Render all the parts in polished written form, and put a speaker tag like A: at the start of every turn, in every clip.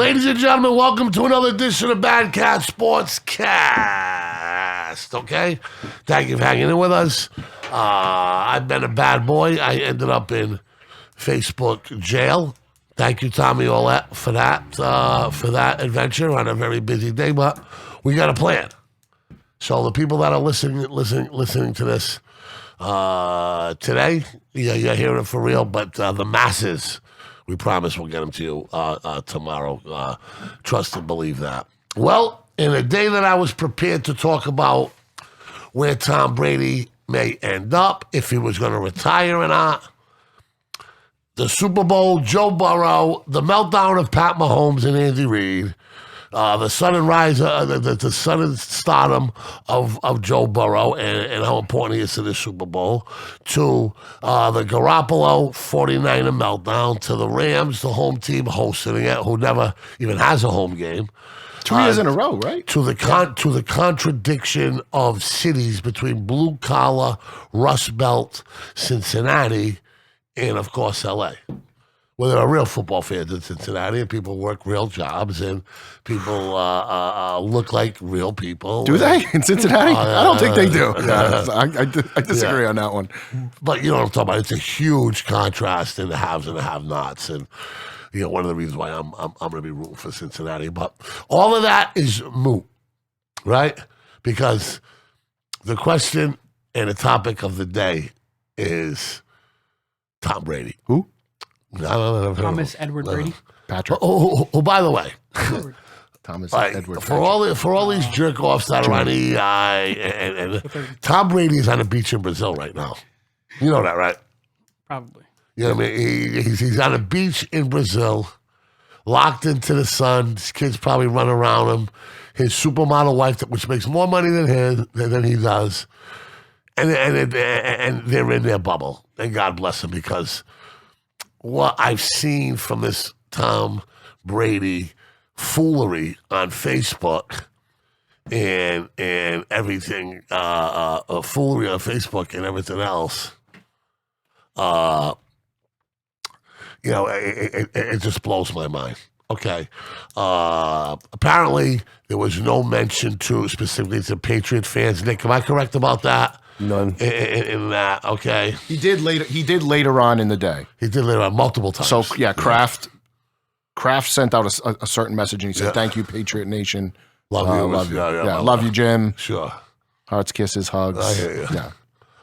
A: Ladies and gentlemen, welcome to another edition of BadCatz Sportscast. Okay? Thank you for hanging in with us. I've been a bad boy. I ended up in Facebook jail. Thank you, Tommy Olet, for that adventure on a very busy day, but we got a plan. So the people that are listening to this today, you're hearing it for real, but the masses, we promise we'll get them to you tomorrow. Trust and believe that. Well, in a day that I was prepared to talk about where Tom Brady may end up, if he was going to retire or not, the Super Bowl, Joe Burrow, the meltdown of Pat Mahomes and Andy Reid, the sudden rise, the sudden stardom of Joe Burrow and how important he is to the Super Bowl, to the Garoppolo 49er meltdown, to the Rams, the home team hosting it, who never even has a home game.
B: 2 years in a row, right?
A: To the contradiction of cities between blue collar, Rust Belt, Cincinnati, and of course L.A. Well, there are real football fans in Cincinnati, and people work real jobs, and people look like real people.
B: Do they in Cincinnati? I don't think they do. I disagree on that one.
A: But you know what I'm talking about. It's a huge contrast in the haves and the have-nots, and you know one of the reasons why I'm going to be rooting for Cincinnati. But all of that is moot, right? Because the question and the topic of the day is Tom Brady.
B: Who?
A: No.
C: Thomas Edward Brady.
B: Patrick.
A: Oh, by the way,
B: Thomas
A: like,
B: Edward.
A: for all these jerk offs that are on EI, and Tom Brady's on the beach in Brazil right now. You know that, right?
C: Probably.
A: You know what I mean? He's on a beach in Brazil, locked into the sun. His kids probably run around him. His supermodel wife, which makes more money than he does, and they're in their bubble. And God bless them, because what I've seen from this Tom Brady foolery on Facebook and everything, foolery on Facebook and everything else, it just blows my mind. Okay. Apparently, there was no mention specifically to Patriot fans. Nick, am I correct about that?
B: None.
A: In that, okay.
B: He did later on in the day.
A: He did later on multiple times.
B: So yeah, Kraft sent out a certain message, and he said, "Thank you, Patriot Nation.
A: Love you.
B: Love you, Jim.
A: Sure.
B: Hearts, kisses, hugs."
A: I hear you.
B: Yeah.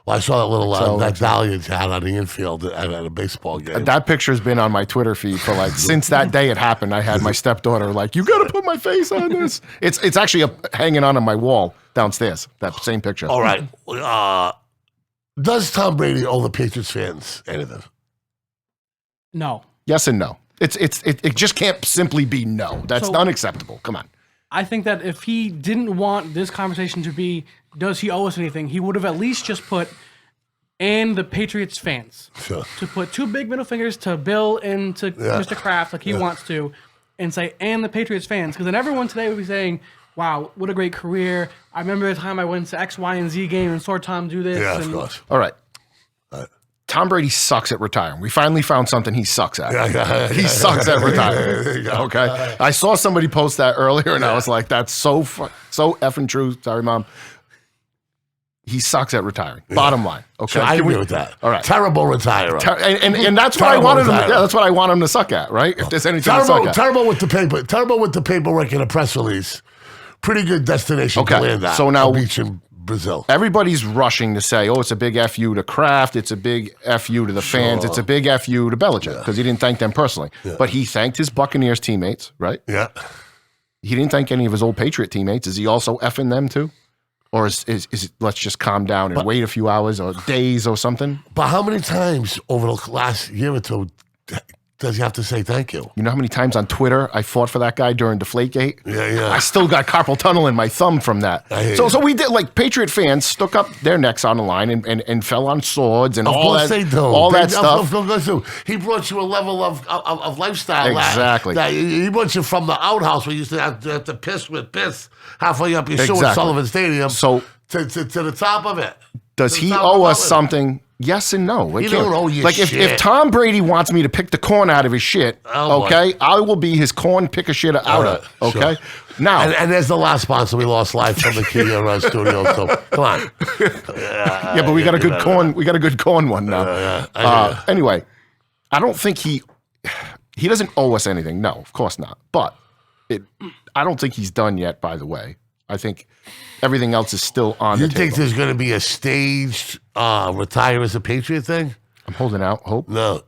A: Well, I saw that little Valiant hat on the infield at a baseball game.
B: That picture's been on my Twitter feed for since that day it happened. I had my stepdaughter you got to put my face on this. It's actually hanging on my wall downstairs. That same picture.
A: All right. Does Tom Brady owe the Patriots fans anything?
C: No.
B: Yes and no. It just can't simply be no. That's unacceptable. Come on.
C: I think that if he didn't want this conversation to be, does he owe us anything, he would have at least just put, and the Patriots fans.
A: Sure.
C: To put two big middle fingers to Bill and to Mr. Kraft like he wants to, and say, and the Patriots fans. Because then everyone today would be saying, wow, what a great career. I remember the time I went to X, Y, and Z game and saw Tom do this.
A: Yeah, of course.
B: All right. Tom Brady sucks at retiring. We finally found something he sucks at. He sucks at retiring. Okay. I saw somebody post that earlier, and I was like, "That's so effing true." Sorry, Mom. He sucks at retiring. Bottom line. Okay.
A: Sure, I agree with that.
B: All right.
A: Terrible retirer.
B: And that's what I want him. That's what I want him to suck at. Right. If there's anything to suck at.
A: Terrible with the paper. Terrible with the paperwork and a press release. Pretty good destination to land at.
B: So now,
A: a beach in Brazil.
B: Everybody's rushing to say, "Oh, it's a big FU to Kraft. It's a big FU to the fans. It's a big FU to Belichick," because he didn't thank them personally. Yeah. But he thanked his Buccaneers teammates, right?
A: Yeah.
B: He didn't thank any of his old Patriot teammates. Is he also effing them too? Or is it, let's just calm down and wait a few hours or days or something?
A: But how many times over the last year or two does he have to say thank you?
B: You know how many times on Twitter I fought for that guy during Deflategate?
A: Yeah.
B: I still got carpal tunnel in my thumb from that. So we did, Patriot fans stuck up their necks on the line and fell on swords and all that stuff.
A: He brought you a level of lifestyle.
B: Exactly.
A: He brought you from the outhouse where you used to have to piss halfway up your shoe at Sullivan Stadium to the top of it.
B: Does he owe us something yes and no.
A: You don't owe your
B: like
A: shit.
B: if Tom Brady wants me to pick the corn out of his shit,
A: Oh,
B: okay, I will be his corn picker shit out of. Okay,
A: sure.
B: now
A: And there's the last sponsor we lost live from the Kia studio. So come on.
B: yeah, but we got a good corn. We got a good corn one now. Anyway, I don't think he doesn't owe us anything. No, of course not. But I don't think he's done yet. By the way, I think everything else is still on.
A: You
B: the
A: think
B: table.
A: there's going to be a staged retire as a Patriot thing?
B: I'm holding out hope.
A: No,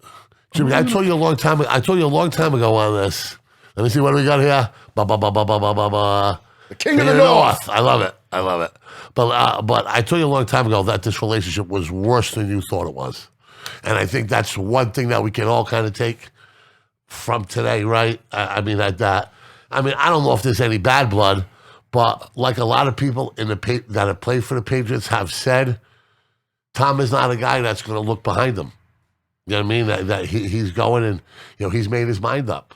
A: Jimmy. I told you a long time. I told you a long time ago on this. Let me see what we got here.
B: The King of the North.
A: I love it. I love it. But I told you a long time ago that this relationship was worse than you thought it was, and I think that's one thing that we can all kind of take from today, right? I mean, I don't know if there's any bad blood, but like a lot of people that have played for the Patriots have said, Tom is not a guy that's going to look behind him. You know what I mean? That he's going and he's made his mind up.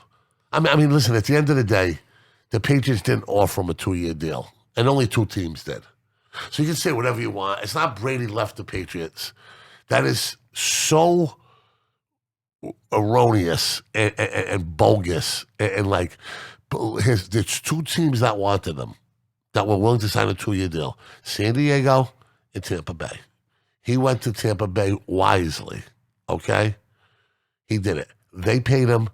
A: I mean, listen. At the end of the day, the Patriots didn't offer him a 2-year deal, and only 2 teams did. So you can say whatever you want. It's not Brady left the Patriots. That is so erroneous and bogus. And like, there's 2 teams that wanted him, that were willing to sign a 2-year deal: San Diego and Tampa Bay. He went to Tampa Bay wisely. Okay, he did it. They paid him.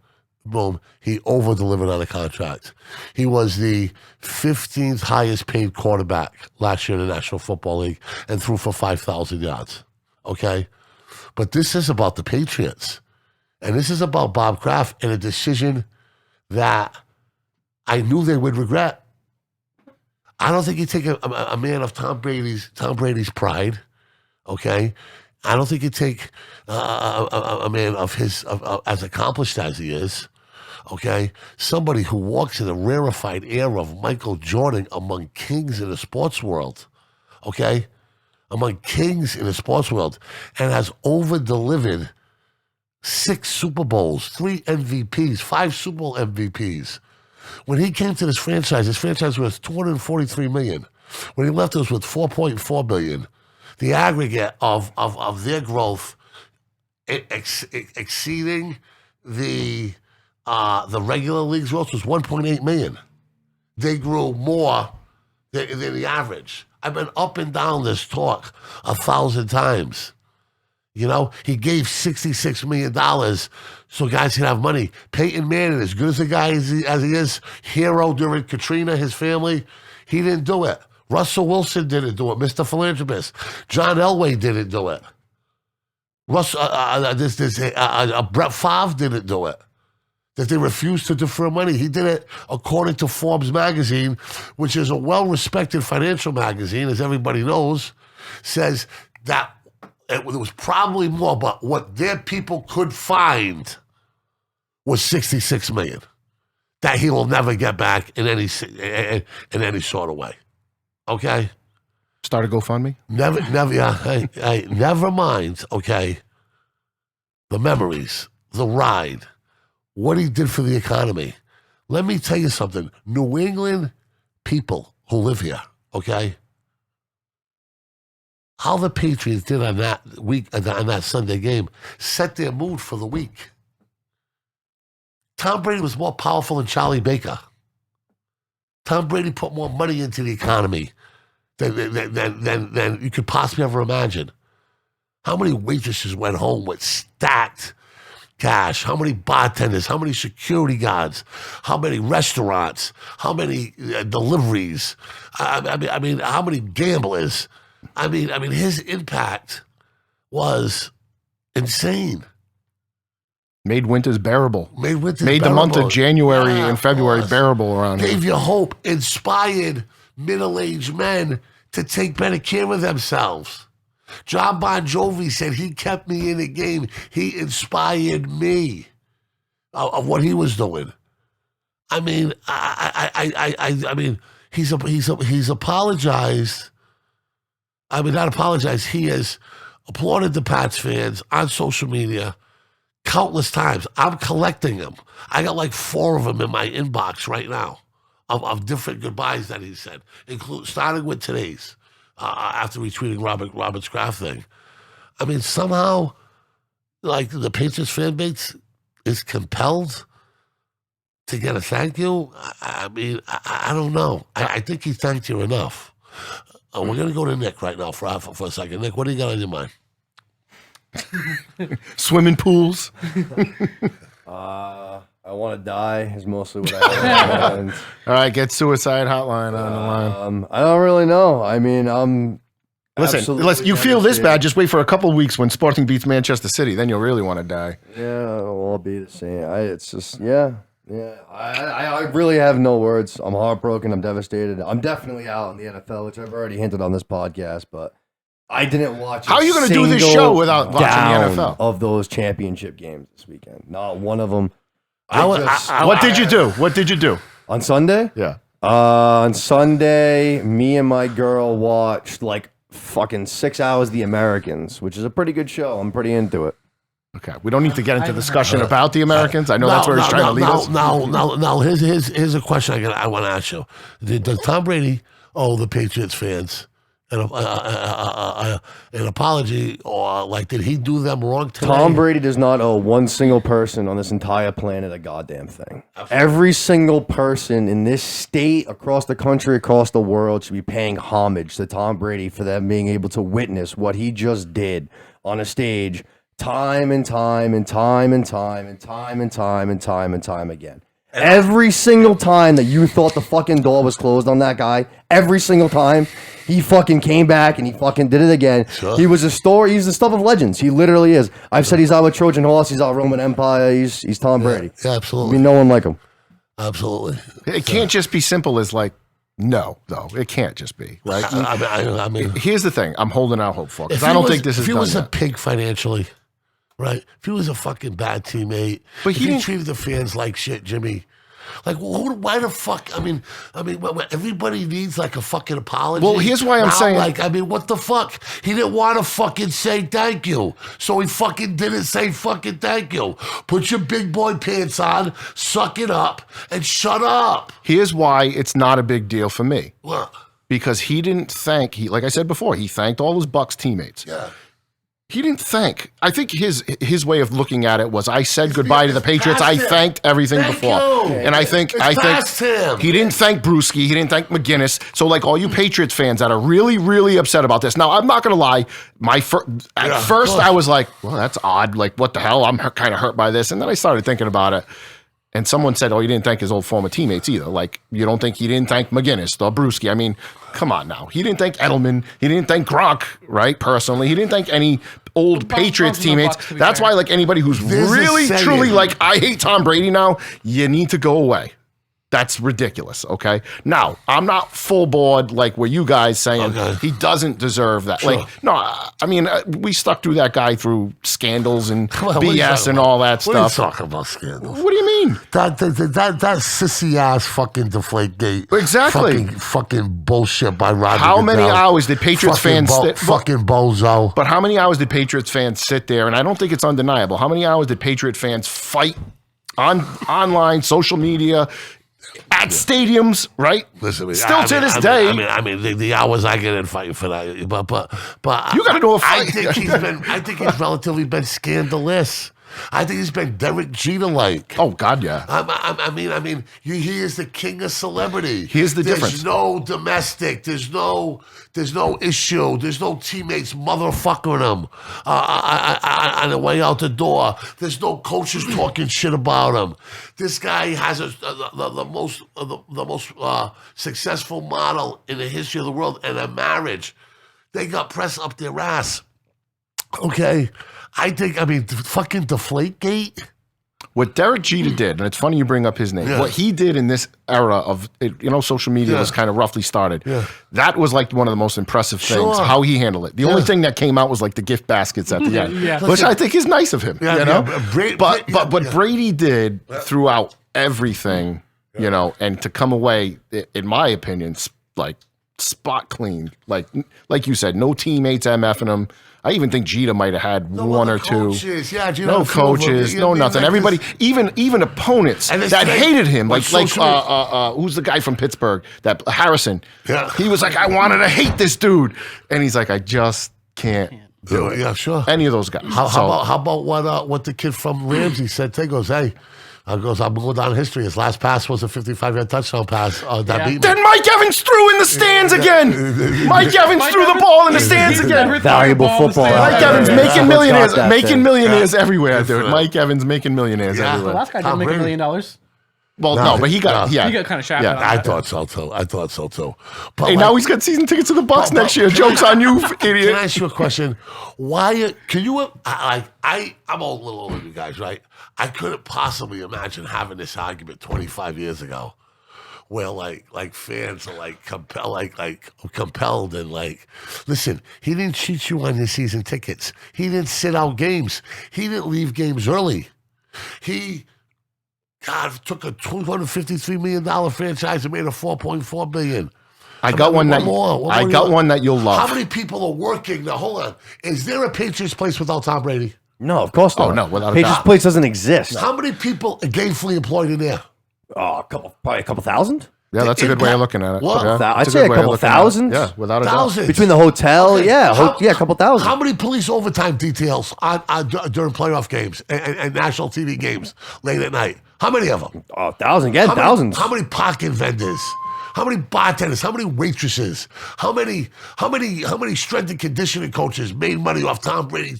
A: Boom. He over-delivered on the contract. He was the 15th highest paid quarterback last year in the National Football League and threw for 5,000 yards. Okay? But this is about the Patriots. And this is about Bob Kraft and a decision that I knew they would regret. I don't think you take a man of Tom Brady's pride, okay? I don't think you take a man of his as accomplished as he is, okay? Somebody who walks in the rarefied air of Michael Jordan among kings in the sports world, okay? Among kings in the sports world, and has over-delivered 6 Super Bowls, 3 MVPs, 5 Super Bowl MVPs. When he came to this franchise was $243 million. When he left, it was with $4.4 billion. The aggregate of their growth exceeding the regular league's growth was $1.8 million. They grew more than the average. I've been up and down this talk 1,000 times. He gave $66 million so guys can have money. Peyton Manning, as good as a guy as he is, hero during Katrina, his family, he didn't do it. Russell Wilson didn't do it. Mr. Philanthropist. John Elway didn't do it. Brett Favre didn't do it. That they refused to defer money. He did it according to Forbes magazine, which is a well-respected financial magazine, as everybody knows, says that it was probably more, but what their people could find was $66 million that he will never get back in any sort of way. Okay?
B: Start a GoFundMe?
A: Never mind, okay, the memories, the ride, what he did for the economy. Let me tell you something. New England people who live here, okay, how the Patriots did on that week, on that Sunday game, set their mood for the week. Tom Brady was more powerful than Charlie Baker. Tom Brady put more money into the economy than you could possibly ever imagine. How many waitresses went home with stacked cash? How many bartenders? How many security guards? How many restaurants? How many deliveries? I mean, how many gamblers? I mean, his impact was insane.
B: Made winters bearable.
A: Made
B: the month of January and February bearable around here.
A: Gave you hope. Inspired middle-aged men to take better care of themselves. John Bon Jovi said he kept me in the game. He inspired me of what he was doing. I mean, I mean, he's apologized. I mean, not apologized. He has applauded the Pats fans on social media countless times. I'm collecting them. I got like 4 of them in my inbox right now of different goodbyes that he said, starting with today's after retweeting Robert's Kraft thing. I mean, somehow, like the Patriots fan base is compelled to get a thank you. I mean, I don't know. I think he thanked you enough. We're gonna go to Nick right now for a second. Nick, what do you got on your mind?
B: Swimming pools.
D: I want to die is mostly what I have. And,
B: All right, get suicide hotline on the line.
D: I don't really know. I mean, I'm
B: Listen, you feel this bad, just wait for a couple of weeks when Sporting beats Manchester City. Then you'll really want to die.
D: Yeah, we'll all be the same. It's just, yeah. I really have no words. I'm heartbroken. I'm devastated. I'm definitely out in the NFL, which I've already hinted on this podcast, but I didn't watch.
B: How are you going to do this show without watching the NFL?
D: Of those championship games this weekend, not one of them.
B: What did you do? What did you do?
D: On Sunday?
B: Yeah.
D: On Sunday, me and my girl watched like fucking 6 hours of The Americans, which is a pretty good show. I'm pretty into it.
B: Okay, we don't need to get into discussion about the Americans. I know that's where he's trying to lead us.
A: No. Here's a question I want to ask you. Does Tom Brady owe the Patriots fans an apology, or like did he do them wrong today?
D: Tom Brady does not owe one single person on this entire planet a goddamn thing. Absolutely. Every single person in this state, across the country, across the world should be paying homage to Tom Brady for them being able to witness what he just did on a stage time and time and time and time and time and time and time and time again. Every single time that you thought the fucking door was closed on that guy, every single time, he fucking came back and he fucking did it again. Sure. He was a story. He's the stuff of legends. He literally is. I've said he's our Trojan horse. He's our Roman Empire. He's Tom Brady.
A: Yeah, absolutely.
D: I mean, no one like him.
A: Absolutely.
B: It can't just be simple as like, no, though. It can't just be. Right?
A: I mean,
B: here's the thing. I'm holding out hope for, because I don't think this is done
A: If he was
B: yet.
A: a pig financially, right? If he was a fucking bad teammate,
B: but
A: he treated the fans like shit, Jimmy. Like, why the fuck? I mean, everybody needs like a fucking apology.
B: Well, here's why I'm saying,
A: like, I mean, what the fuck? He didn't want to fucking say thank you, so he fucking didn't say fucking thank you. Put your big boy pants on, suck it up, and shut up.
B: Here's why it's not a big deal for me.
A: What?
B: Because he didn't thank. Like I said before, he thanked all his Bucs teammates.
A: Yeah.
B: He didn't thank. I think his way of looking at it was, I said goodbye to the Patriots. I thanked everything before. And I think he didn't thank Brewski. He didn't thank McGinnis. So like all you Patriots fans that are really, really upset about this. Now, I'm not going to lie. At first I was like, well, that's odd. Like, what the hell? I'm kind of hurt by this. And then I started thinking about it. And someone said, oh, he didn't thank his old former teammates either. Like, you don't think he didn't thank McGinnis or Brewski. I mean, come on now. He didn't thank Edelman. He didn't thank Gronk, right, personally. He didn't thank any old Patriots teammates. That's why, like, anybody who's really, truly like, I hate Tom Brady now, you need to go away. That's ridiculous, okay? Now, I'm not full board like where you guys saying he doesn't deserve that. Sure. Like, no, I mean, we stuck through that guy through scandals and BS and all that stuff.
A: What are you talking about scandals?
B: What do you mean?
A: That sissy ass fucking Deflategate.
B: Exactly.
A: Fucking bullshit by Roger
B: How many
A: Goodell.
B: hours did Patriots fans sit?
A: Fucking bozo.
B: But how many hours did Patriots fans sit there? And I don't think it's undeniable. How many hours did Patriot fans fight online, social media, at stadiums, right?
A: Listen,
B: still to this day.
A: I mean, the hours I get in fighting for that, but
B: you got to do a fight.
A: I think he's relatively been scandalous. I think he's been Derek Jeter-like.
B: Oh God, yeah.
A: I mean, he is the king of celebrity.
B: Here's the difference.
A: There's no domestic. There's no issue. There's no teammates motherfucking him on the way out the door. There's no coaches talking shit about him. This guy has the most successful model in the history of the world and a marriage. They got press up their ass. Okay. I mean, fucking Deflategate.
B: What Derek Jeter did, and it's funny you bring up his name, what he did in this era of, social media was kind of roughly started. Yeah. That was like one of the most impressive things, how he handled it. The only thing that came out was like the gift baskets at the end, which I think is nice of him, But what Brady did throughout everything, and to come away, in my opinion, like spot clean, like you said, no teammates MFing him. I even think Jeter might have had one or two.
A: Yeah,
B: no coaches, no nothing. Everybody, even opponents that hated him, like who's the guy from Pittsburgh? That Harrison. Yeah. He was like, I wanted to hate this dude, and he's like, I just can't do it.
A: Yeah, sure.
B: Any of those guys.
A: How about what the kid from Ramsey said? He goes, hey. I'm going down in history. His last pass was a 55-yard touchdown pass. That beat me.
B: Then Mike Evans threw in the stands again. Mike Evans threw the ball in the stands again.
D: Valuable football.
B: Mike Evans making millionaires,
D: Got that thing.
B: everywhere, dude. Mike Evans making millionaires
C: The
B: everywhere.
C: last guy didn't make $1 million.
B: Well, no, but he got
C: He got kind of shafted.
B: Yeah,
C: on
A: I
C: that.
A: thought so too. But
B: Hey, now he's got season tickets to the Bucks next year. Joke's on you,
A: Can I
B: idiot.
A: ask you a question? Why can you I'm a little older than you guys, right? I couldn't possibly imagine having this argument 25 years ago, where like fans are compelled and listen. He didn't cheat you on your season tickets. He didn't sit out games. He didn't leave games early. He took a $253 million franchise and made a $4.4 billion.
B: I got one that one that you'll love.
A: How many people are working? Now, hold on. Is there a Patriots place without Tom Brady?
D: No, of course not.
B: Oh, no, without a
D: Patriots
B: doubt.
D: Place doesn't exist.
A: How many people are gainfully employed in there?
D: Oh, probably a couple thousand.
B: Yeah, that's a good way of looking at it.
A: What?
B: Yeah,
D: I'd
B: that's
D: say a
B: good way of
D: couple
B: looking at it.
D: thousand.
B: Yeah, without a doubt.
A: Thousands.
D: Between the hotel,
A: Okay.
D: yeah, a couple thousand.
A: How many police overtime details during playoff games and national TV games late at night? How many of them?
D: Oh, thousand, again, thousands.
A: How many pocket vendors? How many bartenders? How many waitresses? How many strength and conditioning coaches made money off Tom Brady,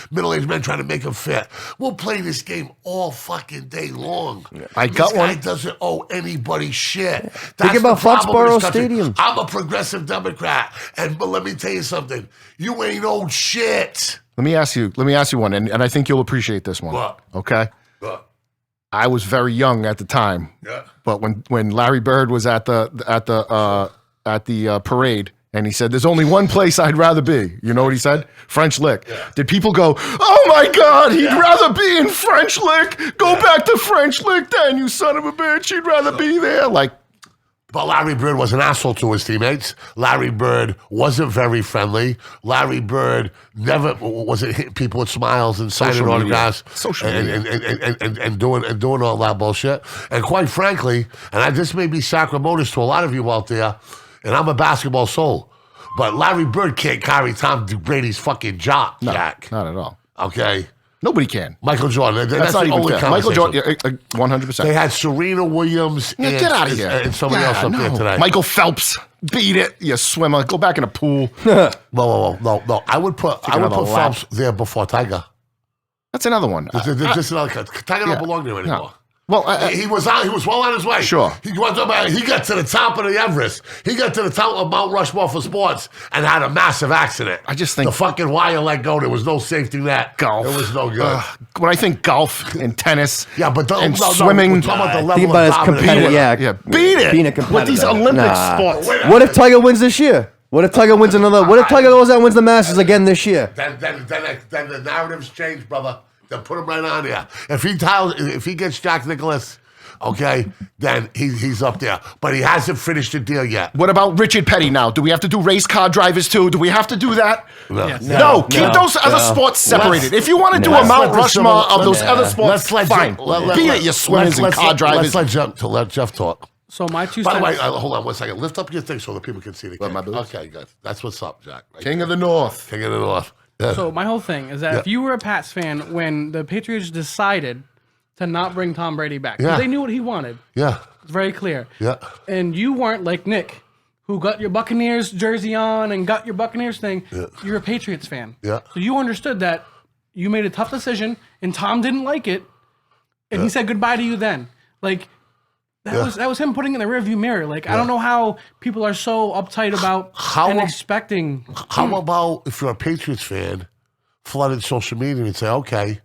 A: middle-aged men trying to make him fit? We'll play this game all fucking day long.
B: I got
A: This guy
B: one.
A: doesn't owe anybody shit.
D: Think about
A: the problem with
D: Foxborough
A: this country.
D: Stadium.
A: I'm a progressive Democrat, but let me tell you something. You ain't owed shit.
B: Let me ask you one, and I think you'll appreciate this one.
A: What?
B: Okay?
A: But,
B: I was very young at the time.
A: yeah.
B: But when Larry Bird was at the parade, and he said, "There's only one place I'd rather be." You know what he said? French Lick. Yeah. Did people go, "Oh my God, he'd rather be in French Lick. Go back to French Lick, then, you son of a bitch. He'd rather be there."
A: But Larry Bird was an asshole to his teammates. Larry Bird wasn't very friendly. Larry Bird never wasn't hitting people with smiles and signing
B: Social media.
A: autographs
B: Social
A: and doing all that bullshit. And quite frankly, this may be sacrimonious to a lot of you out there, and I'm a basketball soul, but Larry Bird can't carry Tom Brady's fucking jock, Jack.
B: Not at all.
A: Okay?
B: Nobody can.
A: Michael Jordan.
B: That's not
A: the
B: even
A: only
B: fair. Michael
A: conversation.
B: Jordan, 100%.
A: They had Serena Williams
B: Yeah, get out of here.
A: and somebody else up there today.
B: Michael Phelps, beat it, you swimmer. Go back in a pool.
A: No. I would put
B: another lap.
A: Phelps there before Tiger.
B: That's another one.
A: Just another Tiger don't belong there anymore.
B: No. Well,
A: He was well on his way.
B: Sure.
A: He got to the top of the Everest. He got to the top of Mount Rushmore for sports and had a massive accident.
B: I just think-
A: the fucking wire let go. There was no safety net.
B: golf.
A: It was no good.
B: When I think golf and tennis,
A: Yeah, but
B: and
A: no,
B: swimming,
A: we're talking about the level
D: Think
A: of
D: about his
A: dominance.
D: competitive,
B: yeah, beat it.
D: Being a
B: With
D: competitor.
B: these Olympic
D: Nah.
B: sports.
D: What if Tiger wins this year? What if Tiger wins another? What if Tiger goes out and wins the Masters again this year?
A: Then the narratives change, brother. Then put him right on there. If he gets Jack Nicklaus, okay, then he's up there. But he hasn't finished the deal yet.
B: What about Richard Petty now? Do we have to do race car drivers too? Do we have to do that?
A: No.
C: Yes.
B: No, keep those other sports separated. If you want to do a
A: let's
B: Mount
A: let the civil-
B: Rushmore of those other sports, fine. Beat it, you swimmers and car drivers.
A: Let's let Jeff talk.
C: So my two
A: By the way,
C: cents.
A: hold on 1 second. Lift up your thing so that people can see the
B: my
A: king.
B: boobs?
A: Okay, good. That's what's up, Jack. Right
B: King
A: there.
B: of the North.
A: King of the North. Yeah.
C: So my whole thing is that if you were a Pats fan when the Patriots decided to not bring Tom Brady back, 'cause
A: Yeah.
C: they knew what he wanted.
A: yeah.
C: It's very clear.
A: Yeah.
C: And you weren't like Nick, who got your Buccaneers jersey on and got your Buccaneers thing. You're a Patriots fan.
A: Yeah.
C: So you understood that you made a tough decision and Tom didn't like it. And he said goodbye to you then. Like that was him putting in the rearview mirror. Like I don't know how people are so uptight about and expecting.
A: How about if you're a Patriots fan, flooded social media and say, okay,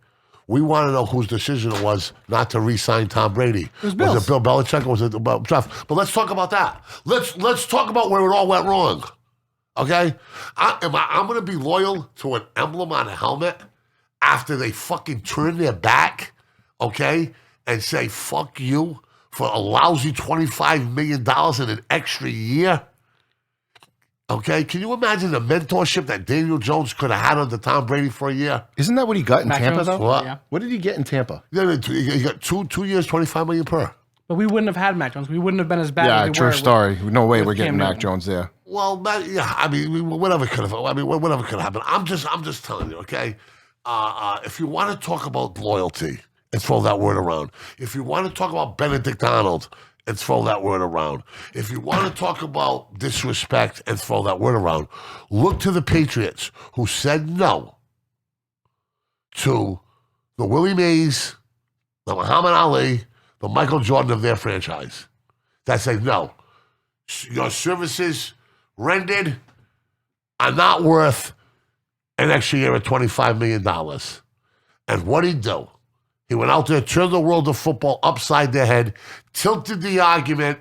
A: we want to know whose decision it was not to re-sign Tom Brady. Was
C: Bill's.
A: it Bill Belichick or was it about Jeff? But let's talk about that. Let's talk about where it all went wrong. Okay? I'm going to be loyal to an emblem on a helmet after they fucking turn their back, okay, and say, fuck you for a lousy $25 million in an extra year? Okay, can you imagine the mentorship that Daniel Jones could have had under Tom Brady for a year?
B: Isn't that what he got in
C: Mac
B: Tampa,
C: Jones?
B: though?
A: What?
C: Yeah.
B: What did he get in Tampa?
A: Yeah, he got two years, $25 million per.
C: But we wouldn't have had Mac Jones. We wouldn't have been as bad
B: Yeah,
C: as we
B: true
C: were.
B: story. No way we're getting
C: Cam
B: Mac
C: Newton.
B: Jones there.
A: Well, yeah, I mean, whatever could have. I mean, whatever could happen. I'm just telling you, okay. If you want to talk about loyalty and throw that word around, if you want to talk about Benedict Arnold and throw that word around, if you want to talk about disrespect and throw that word around, look to the Patriots who said no to the Willie Mays, the Muhammad Ali, the Michael Jordan of their franchise. That said no. Your services rendered are not worth an extra year of $25 million. And what'd he do? He went out there, turned the world of football upside their head, tilted the argument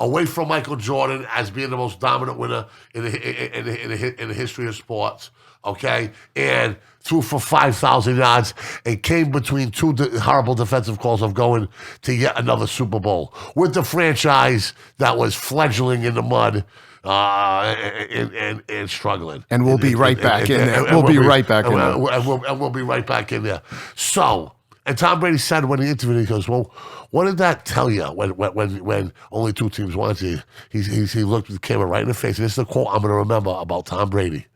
A: away from Michael Jordan as being the most dominant winner in the history of sports, okay? And threw for 5,000 yards and came between two horrible defensive calls of going to yet another Super Bowl with the franchise that was fledgling in the mud and struggling.
B: And we'll be right back in there. We'll be right back in there.
A: And we'll be right back in there. So, and Tom Brady said when he interviewed, he goes, well, what did that tell you when only two teams wanted you? He looked at the camera right in the face. And this is the quote I'm going to remember about Tom Brady.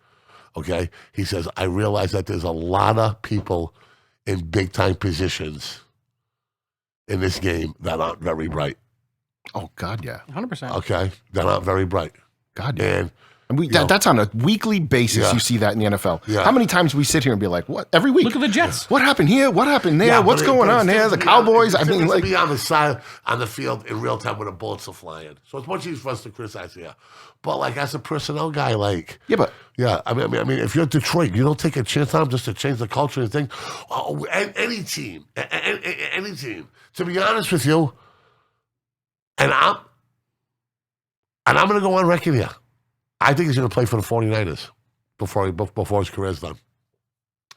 A: Okay? He says, I realize that there's a lot of people in big-time positions in this game that aren't very bright.
B: Oh, God, yeah.
C: 100%.
A: Okay? That aren't very bright.
B: God, yeah.
A: And
B: that's on a weekly basis.
A: Yeah.
B: You see that in the NFL.
A: Yeah.
B: How many times we sit here and be like, "What?" Every week.
C: Look at the Jets.
B: What happened here? What happened there?
A: Yeah,
B: What's going on there? The Cowboys. I mean, like,
A: be on the side on the field in real time when the bullets are flying. So it's much easier for us to criticize here. But like as a personnel guy, like I mean, if you're Detroit, you don't take a chance on them just to change the culture and thing. Oh, any team. To be honest with you, and I'm going to go on record here. I think he's going to play for the 49ers before his career's done.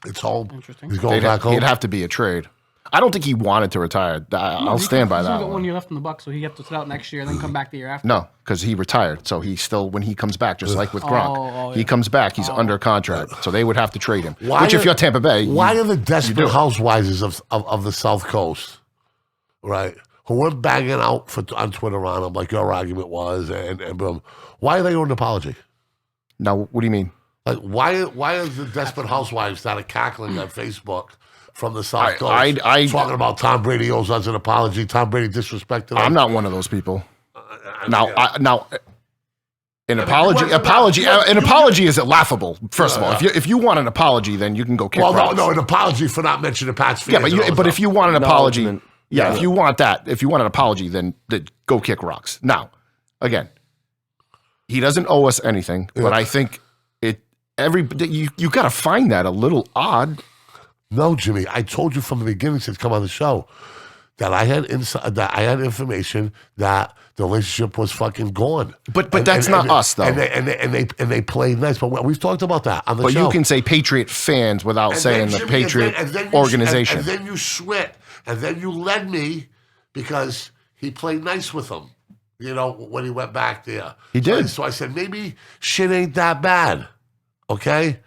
A: It's home.
C: Interesting.
A: He's going back home.
B: It'd have to be a trade. I don't think he wanted to retire. I'll stand by that.
C: He's got 1 year left in the Bucs, so he has to sit out next year and then come back the year after.
B: No, because he retired. So he still, when he comes back, just like with Gronk, he
C: yeah.
B: comes back, he's under contract. So they would have to trade him.
A: Why
B: If you're Tampa Bay,
A: why are the desperate housewives of the South Coast, right, who were banging out on Twitter on him like your argument was, and boom, why are they owing an apology?
B: Now, what do you mean?
A: Like, why are the desperate housewives that are cackling on Facebook from the South Coast talking about Tom Brady owes us an apology, Tom Brady disrespected us?
B: I'm not one of those people. An apology is laughable. First of all, if you want an apology, then you can go kick rocks.
A: No, an apology for not mentioning Pat's fans.
B: Yeah, but if you want an apology,
D: Yeah.
B: if you want an apology, then go kick rocks. Now, again, he doesn't owe us anything, but I think you got to find that a little odd.
A: No, Jimmy, I told you from the beginning since come on the show that I had information that the relationship was fucking gone.
B: But that's not us though.
A: And they played nice. But we've talked about that on the show.
B: But you can say Patriot fans without saying the Patriot organization.
A: And then you sweat. And then you led me because he played nice with them, when he went back there.
B: He did.
A: So I said, maybe shit ain't that bad, okay?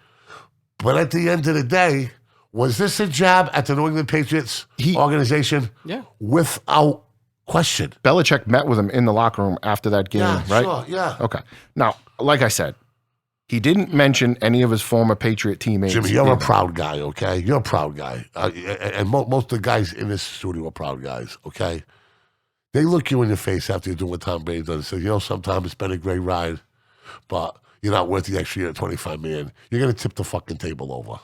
A: But at the end of the day, was this a jab at the New England Patriots organization?
C: Yeah.
A: Without question.
B: Belichick met with him in the locker room after that game, right?
A: Sure, yeah.
B: Okay. Now, like I said, he didn't mention any of his former Patriot teammates.
A: Jimmy, you're a proud guy, okay? You're a proud guy. And most of the guys in this studio are proud guys, okay? They look you in the face after you're doing what Tom Brady does and say, sometimes it's been a great ride, but you're not worth the extra year at $25 million. You're going to tip the fucking table over.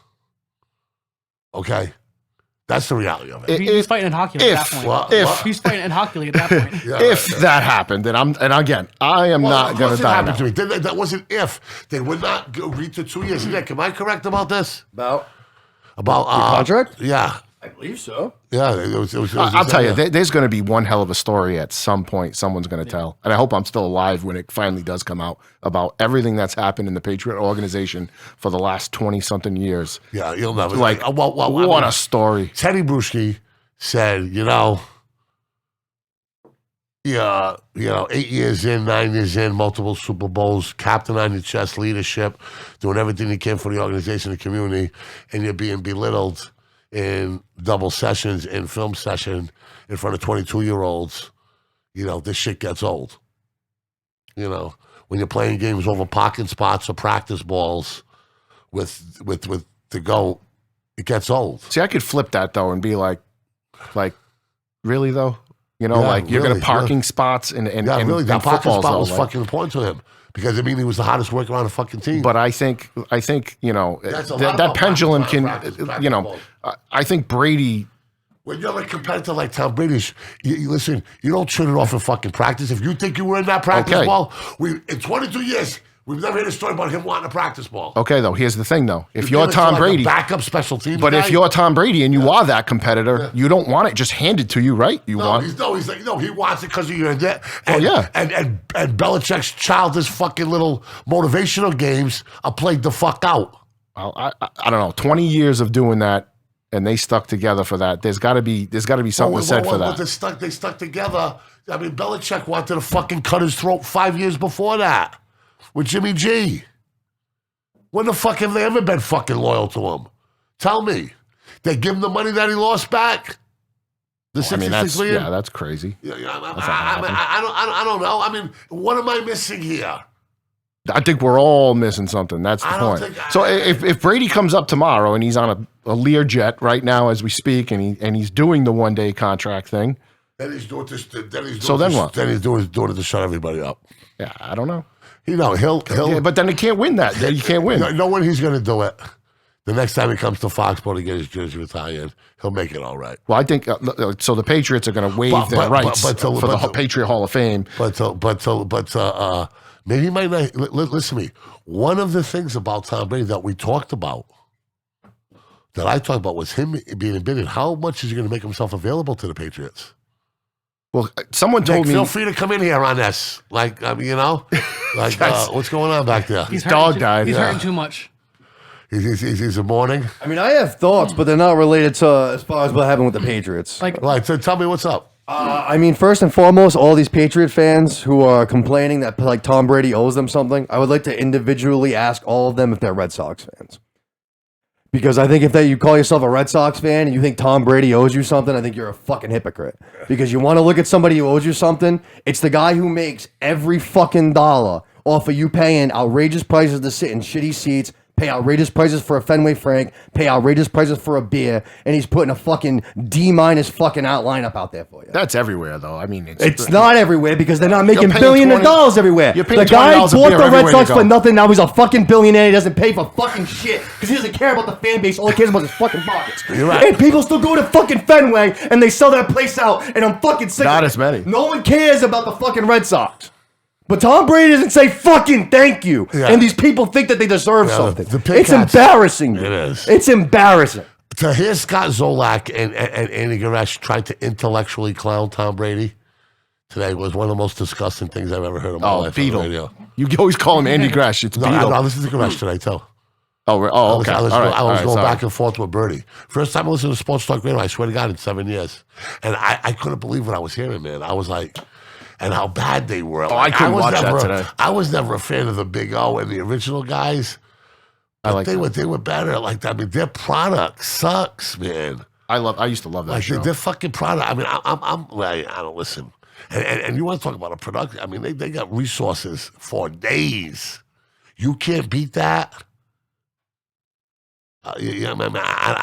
A: Okay? That's the reality of it.
C: He's fighting in hockey league at that point. He's fighting in hockey league at that point.
B: If that happened, then I am not going to die now.
A: To me. That wasn't if. They would not agree to 2 years. Nick, am I correct about this?
D: About
A: contract? Yeah.
D: I believe so.
A: Yeah. It was
B: I'll tell you, there's going to be one hell of a story at some point someone's going to tell. And I hope I'm still alive when it finally does come out about everything that's happened in the Patriot organization for the last 20-something years.
A: Yeah, you'll never.
B: What a story.
A: Teddy Bruschi said, 8 years in, 9 years in, multiple Super Bowls, captain on your chest, leadership, doing everything you can for the organization and community, and you're being belittled in double sessions, in film session, in front of 22-year-olds. This shit gets old. when you're playing games over parking spots or practice balls with the GOAT, it gets old.
B: See, I could flip that though and be like, really though? You know, like you're going to parking spots and
A: really, that parking
B: footballs,
A: spot was
B: though,
A: fucking important to him because he was the hottest worker on the fucking team.
B: But I think you know that pendulum can, you know, I think Brady.
A: When you're a competitor like Tom Brady, you listen, you don't turn it off in fucking practice. If you think you were in that practice ball, in 22 years, we've never heard a story about him wanting a practice ball.
B: Okay, though, here's the thing, though. If you're Tom Brady,
A: backup special teams
B: but
A: guy,
B: if you're Tom Brady and you are that competitor, you don't want it just handed to you, right?
A: He's like, no, he wants it because of your debt. And,
B: yeah.
A: And Belichick's childish fucking little motivational games are played the fuck out.
B: Well, I don't know, 20 years of doing that. And they stuck together for that. There's got to be something said for that.
A: They stuck together. I mean, Belichick wanted to fucking cut his throat 5 years before that with Jimmy G. When the fuck have they ever been fucking loyal to him? Tell me. They give him the money that he lost back.
B: That's crazy.
A: I don't know. I mean, what am I missing here?
B: I think we're all missing something. That's the point. So if Brady comes up tomorrow and he's on a Learjet right now as we speak, and he's doing the 1-day contract thing,
A: then he's doing this.
B: Then what?
A: Then he's doing it to shut everybody up.
B: Yeah, I don't know.
A: He'll.
B: Yeah, but then he can't win that. You can't win.
A: No when he's going to do it. The next time he comes to Foxborough to get his jersey retired, he'll make it all right.
B: Well, I think so. The Patriots are going to waive their rights for the Patriot Hall of Fame.
A: But maybe he might not. Listen to me. One of the things about Tom Brady that we talked about, that I talked about, was him being embedded. How much is he going to make himself available to the Patriots?
B: Well, someone told me.
A: Feel free to come in here on this. Like, you know, like what's going on back there?
C: His
B: dog died.
C: He's hurting too much.
A: He's a mourning.
D: I mean, I have thoughts, but they're not related to as far as what happened with the Patriots.
A: Right. So tell me what's up.
D: I mean, first and foremost, all these Patriot fans who are complaining that like Tom Brady owes them something, I would like to individually ask all of them if they're Red Sox fans. Because I think if you call yourself a Red Sox fan and you think Tom Brady owes you something, I think you're a fucking hypocrite. Because you want to look at somebody who owes you something, it's the guy who makes every fucking dollar off of you paying outrageous prices to sit in shitty seats, pay outrageous prices for a Fenway Frank, pay outrageous prices for a beer, and he's putting a fucking D- fucking outline up out there for you.
B: That's everywhere, though. I mean,
D: it's not everywhere because they're not making billions of dollars everywhere.
B: You're paying
D: the guy
B: $20 a
D: bought
B: beer
D: the Red
B: everywhere
D: Sox
B: you go.
D: for nothing. Now he's a fucking billionaire. He doesn't pay for fucking shit because he doesn't care about the fan base. All he cares about is his fucking pockets.
A: You're right.
D: And people still go to fucking Fenway and they sell that place out, and I'm fucking sick.
B: Not
D: of it.
B: as many.
D: No one cares about the fucking Red Sox. But Tom Brady doesn't say fucking thank you.
A: Yeah.
D: And these people think that they deserve something.
A: the
D: It's
A: BadCatz.
D: embarrassing.
A: It is.
D: It's embarrassing.
A: To hear Scott Zolak and Andy Garesh try to intellectually clown Tom Brady today was one of the most disgusting things I've ever heard in my life.
B: Beetle.
A: On the radio.
B: You always call him Andy Gresh. It's
A: No,
B: Beetle.
A: I listened to Garesh today too.
B: Okay.
A: I was
B: All right,
A: going
B: sorry.
A: back and forth with Birdie. First time I listened to Sports Talk Radio, I swear to God, in 7 years. And I couldn't believe what I was hearing, man. I was like, and how bad they were.
B: I couldn't watch that today.
A: I was never a fan of the Big O and the original guys. They were better. Like, I mean, their product sucks, man.
B: I used to love that
A: Like
B: show.
A: their fucking product. I mean, I don't listen. And you want to talk about a production? I mean, they got resources for days. You can't beat that. I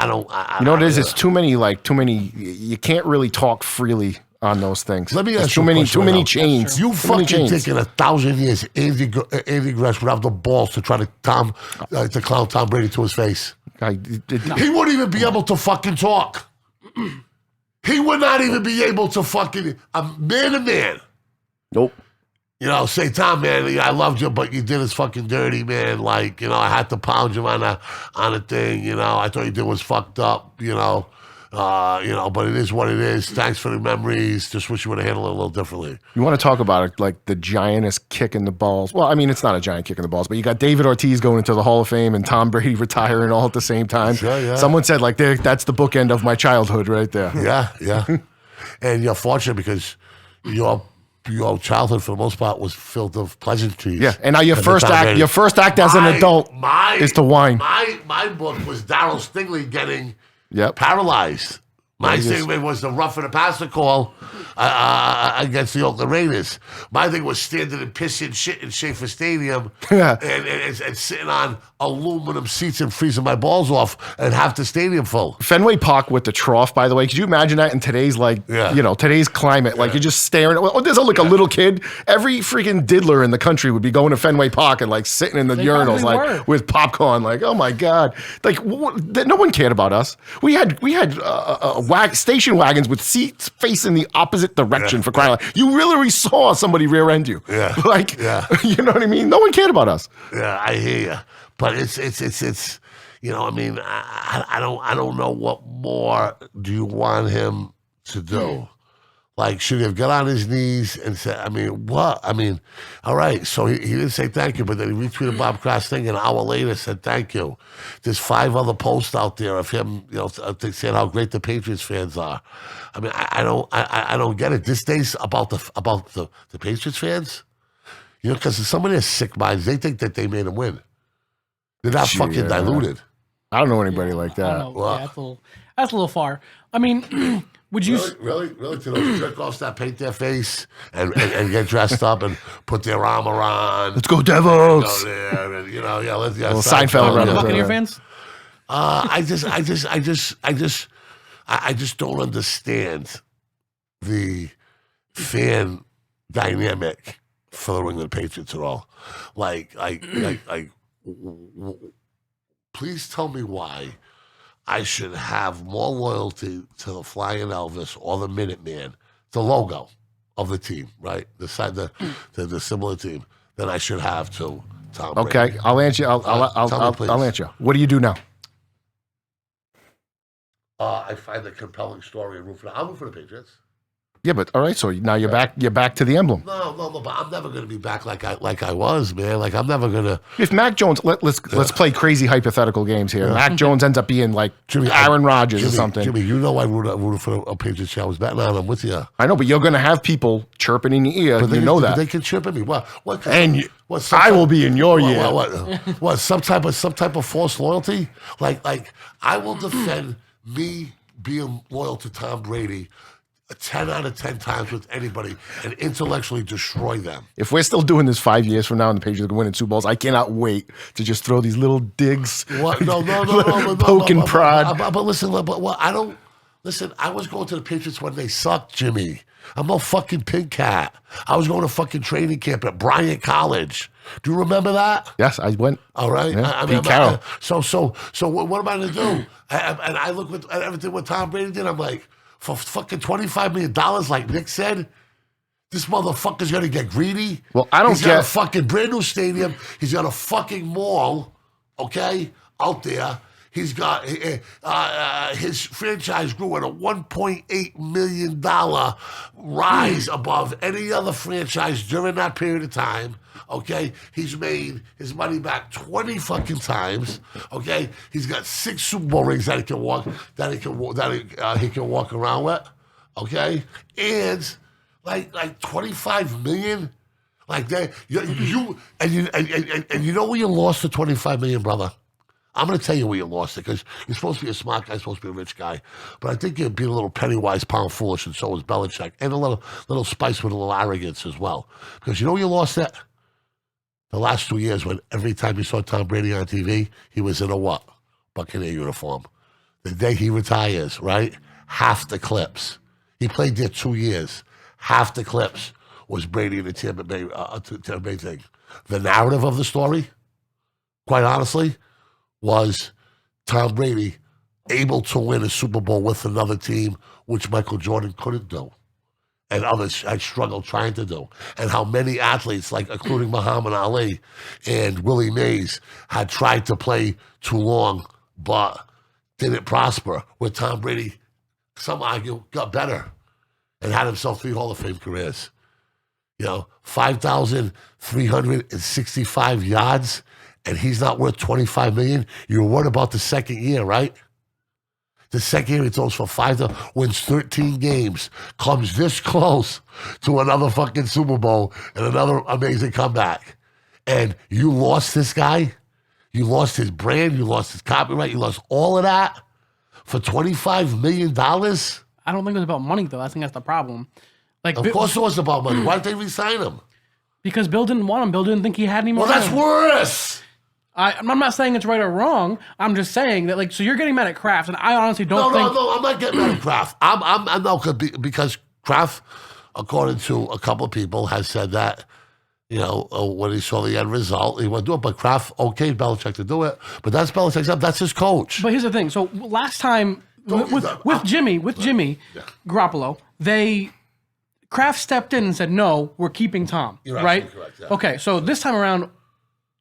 A: don't.
B: You know what it is? It's too many. You can't really talk freely on those things.
A: Let me ask
B: There's
A: you
B: too many chains.
A: You
B: Too many
A: fucking
B: chains.
A: think in 1,000 years Andy Gresh would have the balls to try to clown Tom Brady to his face? He wouldn't even be able to fucking talk. He would not even be able to fucking man to man.
D: Nope.
A: You know, say, Tom, man, I loved you, but you did us fucking dirty, man. Like, you know, I had to pound you on a thing. You know, I thought you did was fucked up. You know, but it is what it is. Thanks for the memories. Just wish you would have handled it a little differently.
B: You want to talk about it like the giantest kick in the balls? Well, I mean, it's not a giant kick in the balls, but you got David Ortiz going into the Hall of Fame and Tom Brady retiring all at the same time.
A: Sure, yeah.
B: Someone said that's the bookend of my childhood right there.
A: Yeah. And you're fortunate because your childhood, for the most part, was filled with pleasantries.
B: Yeah, and now your first act as an adult is to whine.
A: My book was Darryl Stingley getting
B: Yep.
A: paralyzed. My thing was the roughing the passer call against the Oakland Raiders. My thing was standing and pissing shit in Schaefer Stadium and sitting on aluminum seats and freezing my balls off and half the stadium full.
B: Fenway Park with the trough, by the way. Could you imagine that in today's today's climate? Like you're just staring. There's a little kid. Every freaking diddler in the country would be going to Fenway Park and like sitting in the urinals like with popcorn. Like, oh my god! Like no one cared about us. We had station wagons with seats facing the opposite direction for crying out loud. You really saw somebody rear end you.
A: Yeah.
B: You know what I mean? No one cared about us.
A: Yeah, I hear you. But it's I mean, I don't know what more do you want him to do. Like, should he have got on his knees and said, I mean, what? I mean, all right, so he didn't say thank you, but then he retweeted Bob Cross thing an hour later said thank you. There's 5 other posts out there of him, saying how great the Patriots fans are. I mean, I don't get it. This day's about the Patriots fans, because some of their sick minds, they think that they made him win. They're not fucking diluted.
B: I don't know anybody like that.
C: Yeah, that's a little far. I mean, would you
A: really to those jerk-offs that paint their face and get dressed up and put their armor on?
B: Let's go Devils!
A: Go there and, let's get
B: Seinfeld.
C: Buccaneer fans?
A: I just don't understand the fan dynamic for the New England Patriots at all. Like, please tell me why I should have more loyalty to the Flying Elvis or the Minuteman, the logo of the team, right? The similar team, than I should have to Tom Brady.
B: Okay, I'll answer. I'll answer. What do you do now?
A: I find a compelling story and root for I'm root for the Patriots.
B: Yeah, but all right. So now you're back. You're back to the emblem.
A: No. But I'm never going to be back like I was, man. Like I'm never going to.
B: If Mac Jones, let's play crazy hypothetical games here. Yeah. Mac Jones ends up being like Aaron Rodgers or something.
A: Jimmy, I rooted for a Patriots. I was betting on them with you.
B: I know, but you're going to have people chirping in your ear. But that
A: they can chirp at me. What?
B: I will be in your ear.
A: What? Some type of false loyalty? Like I will defend me being loyal to Tom Brady 10 out of 10 times with anybody and intellectually destroy them.
B: If we're still doing this 5 years from now and the Patriots are winning Super Bowls, I cannot wait to just throw these little digs.
A: What? No.
B: Poke and prod.
A: But listen, I don't. Listen, I was going to the Patriots when they sucked, Jimmy. I'm no fucking pig cat. I was going to fucking training camp at Bryant College. Do you remember that?
B: Yes, I went.
A: All right.
B: Yeah, Pete Carroll.
A: So what am I going to do? And I look at everything what Tom Brady did. I'm like, for fucking $25 million, like Nick said, this motherfucker's going to get greedy.
B: Well, I don't
A: He's got a fucking brand new stadium. He's got a fucking mall, okay, out there. He's got his franchise grew at a $1.8 million rise above any other franchise during that period of time. Okay, he's made his money back 20 fucking times. Okay, he's got 6 Super Bowl rings that he can walk around with. Okay, and like 25 million, like that. You know where you lost the 25 million, brother. I'm going to tell you where you lost it, because you're supposed to be a smart guy, supposed to be a rich guy. But I think you're being a little penny-wise, pound-foolish, and so is Belichick. And a little spice with a little arrogance as well. Because you know where you lost it? The last 2 years, when every time you saw Tom Brady on TV, he was in a what? Buccaneer uniform. The day he retires, right? Half the clips. He played there 2 years. Half the clips was Brady in the Tampa Bay thing. The narrative of the story, quite honestly, was Tom Brady able to win a Super Bowl with another team, which Michael Jordan couldn't do, and others had struggled trying to do, and how many athletes, like including Muhammad Ali and Willie Mays, had tried to play too long but didn't prosper, where Tom Brady, some argue, got better and had himself 3 Hall of Fame careers. 5,365 yards, and he's not worth $25 million. You're worried about the second year, right? The second year he throws for 5, wins 13 games, comes this close to another fucking Super Bowl and another amazing comeback. And you lost this guy. You lost his brand. You lost his copyright. You lost all of that for $25 million?
C: I don't think it was about money though. I think that's the problem. Like,
A: Of course it was about money. Why did they re-sign him?
C: because Bill didn't want him. Bill didn't think he had any more.
A: Well, that's worse.
C: I'm not saying it's right or wrong. I'm just saying that, like, so you're getting mad at Kraft, and I honestly don't think.
A: No, I'm not getting mad at Kraft. I know because Kraft, according to a couple of people, has said that, when he saw the end result, he wouldn't do it. But Kraft okayed Belichick to do it. But that's Belichick's up. That's his coach.
C: But here's the thing. So last time with Jimmy Garoppolo, Kraft stepped in and said, "No, we're keeping Tom."
A: You're
C: right?
A: absolutely correct, yeah.
C: Okay, so this time around,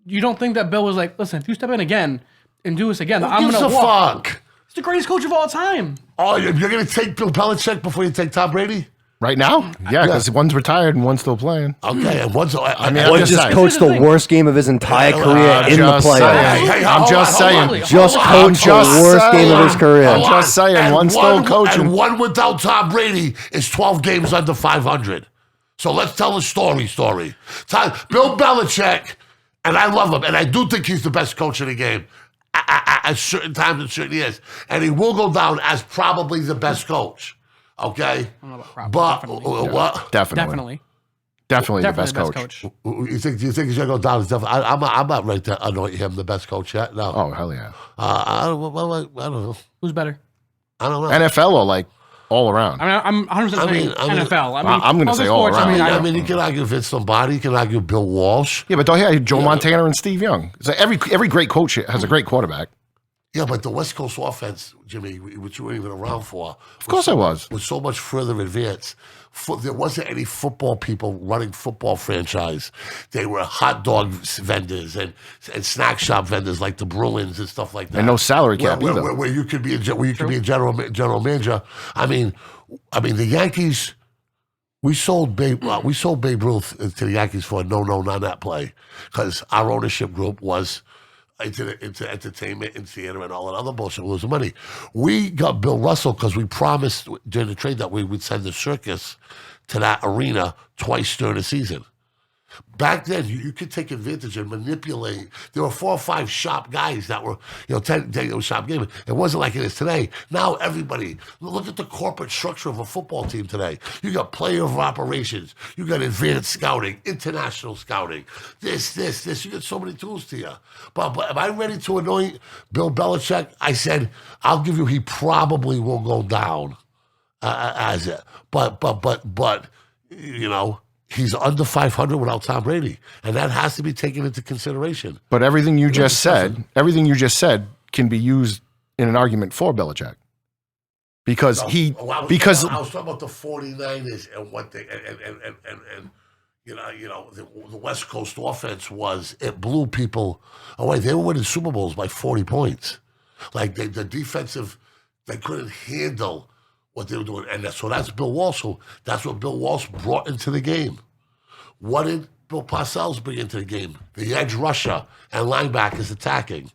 C: you don't think that Bill was like, "Listen, if you step in again and do this again, I'm
A: Who
C: going to
A: gives a
C: walk."
A: fuck?
C: He's the greatest coach of all time.
A: Oh, you're going to take Bill Belichick before you take Tom Brady?
B: Right now? Yeah, because one's retired and one's still playing.
A: Okay, and one's...
B: I'm
D: One
B: just
D: just
B: saying.
D: coached the worst game of his entire career in the
B: just
D: playoffs.
B: saying. I'm just saying.
D: Just coached the worst game of his career.
B: I'm just saying,
A: And
B: one's still coaching.
A: And one without Tom Brady is 12 games under 500. So let's tell a story. Bill Belichick, and I love him, and I do think he's the best coach in the game at certain times and certain years. And he will go down as probably the best coach. Okay?
C: I don't know about probably,
A: But
C: definitely.
A: what?
B: Definitely the best coach.
A: You think he's going to go down? I'm not ready to anoint him the best coach yet. No.
B: Oh, hell yeah.
A: I don't know.
C: Who's better?
A: I don't know.
B: NFL or like all around?
C: I mean, I'm 100% saying NFL.
B: I'm gonna say all
C: sports,
B: around.
A: I mean, you can argue Vince Lombardi, you can argue Bill Walsh.
B: Yeah, but don't hear Joe Montana and Steve Young. So every great coach has a great quarterback.
A: Yeah, but the West Coast offense, Jimmy, which you weren't even around for.
B: Of course I was.
A: Was so much further advanced. There wasn't any football people running football franchise. They were hot dog vendors and snack shop vendors like the Bruins and stuff like that.
B: And no salary cap either.
A: Where you could be a general manager. I mean, the Yankees. We sold Babe Ruth to the Yankees for a no on that play because our ownership group was into entertainment and theater and all that other bullshit, losing money. We got Bill Russell because we promised during the trade that we would send the circus to that arena twice during the season. Back then, you could take advantage and manipulate. There were 4 or 5 shop guys that were, 10 shop gaming. It wasn't like it is today. Now everybody, look at the corporate structure of a football team today. You got player of operations. You got advanced scouting, international scouting, this. You got so many tools to you. But am I ready to anoint Bill Belichick? I said, I'll give you, he probably will go down as it. But he's under 500 without Tom Brady, and that has to be taken into consideration.
B: But everything you just said can be used in an argument for Belichick. Because
A: I was talking about the 49ers and what they and the West Coast offense it blew people away. They were winning Super Bowls by 40 points. Like the defensive, they couldn't handle what they were doing. And so that's Bill Walsh. So that's what Bill Walsh brought into the game. What did Bill Parcells bring into the game? The edge rusher and linebackers attacking.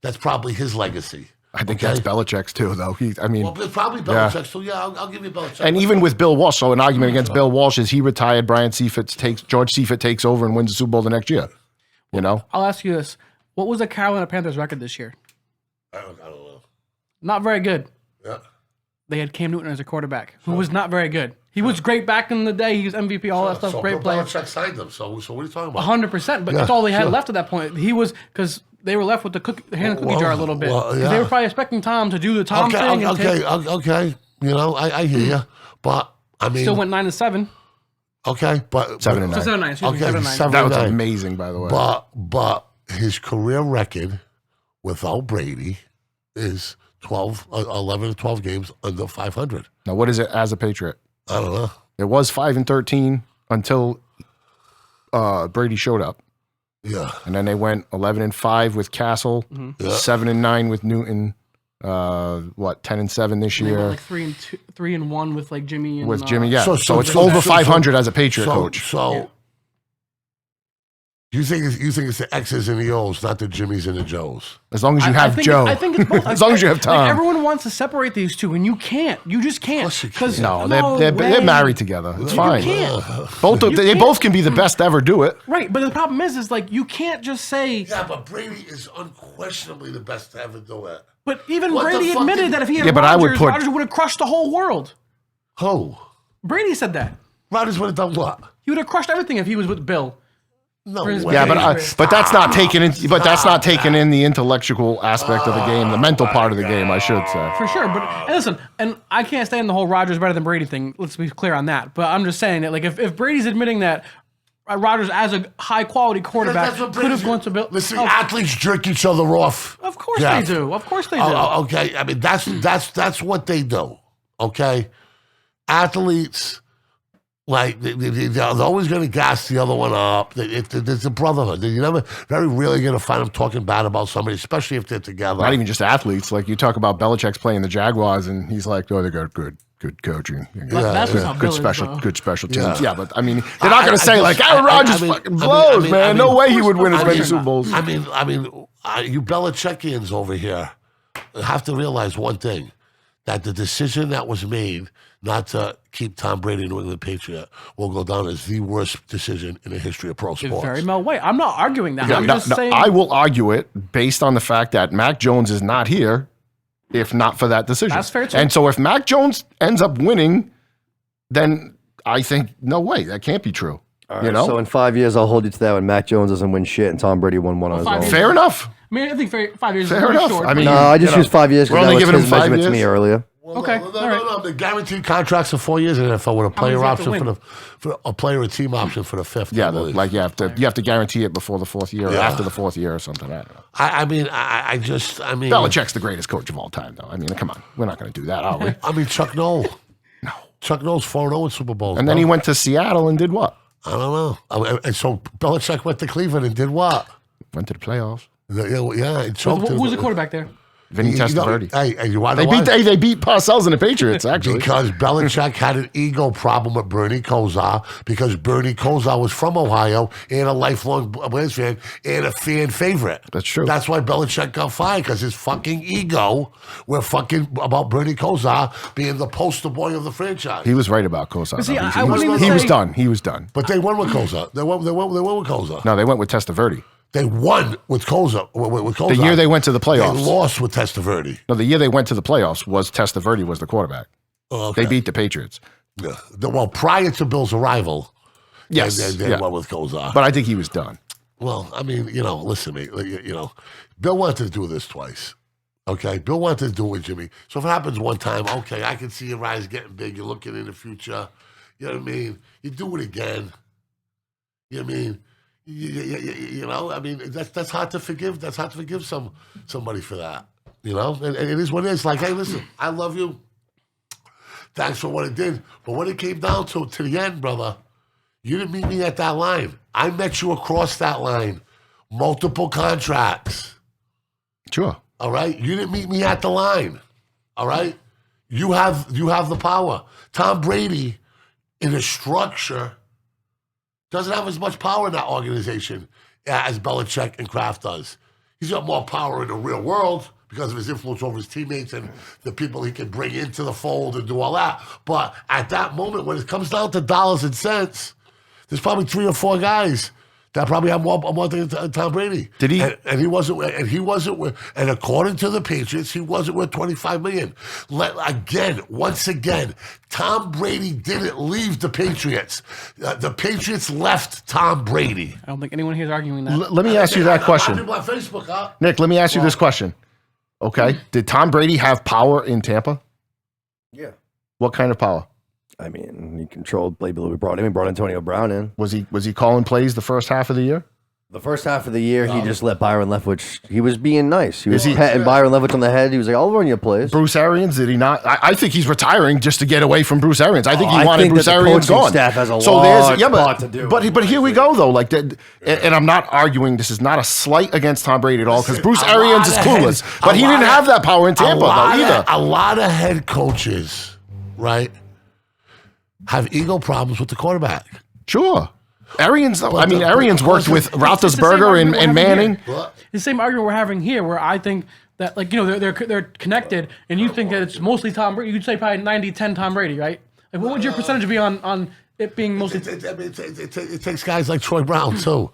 A: That's probably his legacy.
B: I think that's Belichick's too, though.
A: Well, it's probably Belichick's too. Yeah, I'll give you Belichick.
B: And even with Bill Walsh, so an argument against Bill Walsh is he retired, George Seifert takes over and wins the Super Bowl the next year.
C: I'll ask you this. What was the Carolina Panthers record this year?
A: I don't know.
C: Not very good.
A: Yeah.
C: They had Cam Newton as a quarterback, who was not very good. He was great back in the day. He was MVP, all that stuff.
A: So
C: great
A: Bill
C: player.
A: Belichick signed them. So what are you talking about?
C: 100%. But that's all they had left at that point. He was, because they were left with the hand cookie jar a little bit. They were probably expecting Tom to do the Tom thing.
A: Okay. I hear you. But, I mean.
C: Still went 9-7.
A: Okay. But
B: 7-9.
C: 7-9. Excuse me, 7-9.
B: That was amazing, by the way.
A: But his career record without Brady is 11 or 12 games under 500.
B: Now, what is it as a Patriot?
A: I don't know.
B: It was 5-13 until Brady showed up.
A: Yeah.
B: And then they went 11-5 with Castle, 7-9 with Newton, 10-7 this
C: They
B: year.
C: went like 3-1 with like Jimmy and
B: With Jimmy, yeah.
A: So
B: it's over 500 as a Patriot coach.
A: So you think it's the X's and the O's, not the Jimmys and the Joes.
B: As long as you have Joe.
C: I think it's both.
B: As long as you have Tom.
C: Like, everyone wants to separate these two, and you can't. You just can't.
A: Of course you can't.
B: No, they're married together. It's fine.
C: You can't.
B: They both can be the best to ever do it.
C: Right, but the problem is like you can't just say.
A: Yeah, but Brady is unquestionably the best to ever do it.
C: But even
A: What the
C: Brady
A: fuck
C: admitted
A: did-
C: that if he had
B: Yeah, but I would
C: Rodgers,
B: put-
C: Rodgers would have crushed the whole world.
A: Who?
C: Brady said that.
A: Rodgers would have done what?
C: He would have crushed everything if he was with Bill.
A: No
C: For his
A: way.
B: Yeah,
C: Patriots.
B: but that's not taking in. But that's not taking in the intellectual aspect of the game, the mental part of the game, I should say.
C: For sure, but and listen, and I can't stand the whole Rodgers better than Brady thing. Let's be clear on that. But I'm just saying that, like, if Brady's admitting that Rodgers, as a high quality quarterback,
A: That's what
C: could have
A: Brady's-
C: gone to Bill.
A: Listen,
C: Oh,
A: athletes jerk each other off.
C: of course
A: Jeff.
C: they do. Of course they do.
A: Oh, okay. I mean, that's what they do. Okay, athletes, like they're always going to gas the other one up. It's a brotherhood. You're never very rarely going to find them talking bad about somebody, especially if they're together.
B: Not even just athletes. Like you talk about Belichick's playing the Jaguars, and he's like, "Oh, they got good coaching,
C: That's just how Bill is,
B: good special teams."
A: Yeah.
B: Yeah, but I mean, they're not going to say like, "Aaron Rodgers fucking blows, man. No way he would win as many Super Bowls."
A: I mean, you Belichickians over here have to realize one thing: that the decision that was made not to keep Tom Brady in New England Patriot will go down as the worst decision in the history of pro sports.
C: Very well. Wait, I'm not arguing that. I'm
B: No,
C: just
B: no,
C: saying.
B: I will argue it based on the fact that Mac Jones is not here, if not for that decision.
C: That's fair, too.
B: And so if Mac Jones ends up winning, then I think no way that can't be true. You know,
D: So in 5 years, I'll hold you to that when Mac Jones doesn't win shit and Tom Brady won one on his
C: 5
D: own.
C: years.
B: fair enough.
C: I mean, I think 5 years
B: Fair
C: is very
B: enough.
C: short.
B: I mean,
D: No, I just used 5 years
B: we're
D: because that
B: only
D: was
B: giving
D: his
B: him 5
D: measurement to me
B: years?
D: earlier.
C: Okay,
A: No,
C: all right.
A: no. The guaranteed contracts for 4 years, and then for with a player
C: many does he
A: option
C: have to
A: for a player or team option for the fifth.
B: Yeah,
A: I believe.
B: like you have to guarantee it before the fourth year or after the fourth year or something. I don't know.
A: I mean,
B: Belichick's the greatest coach of all time, though. I mean, come on, we're not going to do that, are we?
A: I mean, Chuck Noll. No, Chuck Noll's 4-0 in Super Bowls.
B: And then he went to Seattle and did what?
A: I don't know. And so Belichick went to Cleveland and did what?
B: Went to the playoffs.
A: Yeah, and choked him.
C: Who's the quarterback there?
B: Vinny Testaverde.
A: Hey, you want
B: They
A: to
B: beat they beat Parcells and the Patriots actually.
A: Because Belichick had an ego problem with Bernie Kosar because Bernie Kosar was from Ohio and a lifelong Blaze fan and a fan favorite.
B: That's true.
A: That's why Belichick got fired because his fucking ego were fucking about Bernie Kosar being the poster boy of the franchise.
B: He was right about Kosar.
C: See,
B: though.
C: I wouldn't even
B: He was
C: say-
B: done. He was done.
A: But they won with Kosar. They won with Kosar.
B: No, they went with Testaverde.
A: They won with Kosar. With Kosar.
B: The year they went to the playoffs.
A: They lost with Testaverde.
B: No, the year they went to the playoffs was Testaverde was the quarterback.
A: Oh, okay.
B: They beat the Patriots.
A: Yeah. Well, prior to Bill's arrival,
B: Yes,
A: they
B: yeah.
A: won with Kosar.
B: But I think he was done.
A: Well, I mean, listen to me. Bill wanted to do this twice. Okay, Bill wanted to do it with Jimmy. So if it happens one time, okay, I can see your eyes getting big. You're looking in the future. You know what I mean? You do it again. You know what I mean? I mean, that's hard to forgive. That's hard to forgive somebody for that. And it is what it is. Like, hey, listen, I love you. Thanks for what it did. But when it came down to the end, brother, you didn't meet me at that line. I met you across that line. Multiple contracts.
B: Sure.
A: All right? You didn't meet me at the line. All right? You have the power. Tom Brady, in a structure, doesn't have as much power in that organization as Belichick and Kraft does. He's got more power in the real world because of his influence over his teammates and the people he can bring into the fold and do all that. But at that moment, when it comes down to dollars and cents, there's probably 3 or 4 guys that probably have more than Tom Brady.
B: Did he?
A: And he wasn't. And he wasn't. And according to the Patriots, he wasn't worth $25 million. Once again, Tom Brady didn't leave the Patriots. The Patriots left Tom Brady.
C: I don't think anyone here is arguing that.
B: Let me ask you that question.
A: People on Facebook, huh?
B: Nick, let me ask you this question. Okay. Did Tom Brady have power in Tampa?
D: Yeah.
B: What kind of power?
D: I mean, he controlled play. We brought Antonio Brown in.
B: Was he calling plays the first half of the year?
D: The first half of the year, he just let Byron Leftwich. He was being nice. He was
B: he-
D: petting Byron Leftwich on the head. He was like, "I'll run your plays."
B: Bruce Arians, did he not? I think he's retiring just to get away from Bruce Arians. I think he
D: I
B: wanted
D: think
B: Bruce
D: that the
B: Arians
D: coaching
B: gone.
D: staff has a
B: so
D: large
B: there's
D: part to do with it.
B: But here we go though. Like, and I'm not arguing. This is not a slight against Tom Brady at all because Bruce
A: A
B: Arians
A: lot
B: is
A: of
B: clueless.
A: head-
B: But
A: a
B: he
A: lot
B: didn't
A: of-
B: have that power in Tampa though either.
A: A lot of head coaches, right, have ego problems with the quarterback.
B: Sure. Arians.
A: Well,
B: I mean, Arians worked with
C: It's the same
B: Roethlisberger
C: argument we're
B: and
C: having
B: Manning.
C: here. The same argument we're having here, where I think that, like, they're connected, and you think that it's mostly Tom Brady. You'd say probably 90-10 Tom Brady, right? Like, what would your percentage be on it being mostly.
A: It takes guys like Troy Brown too.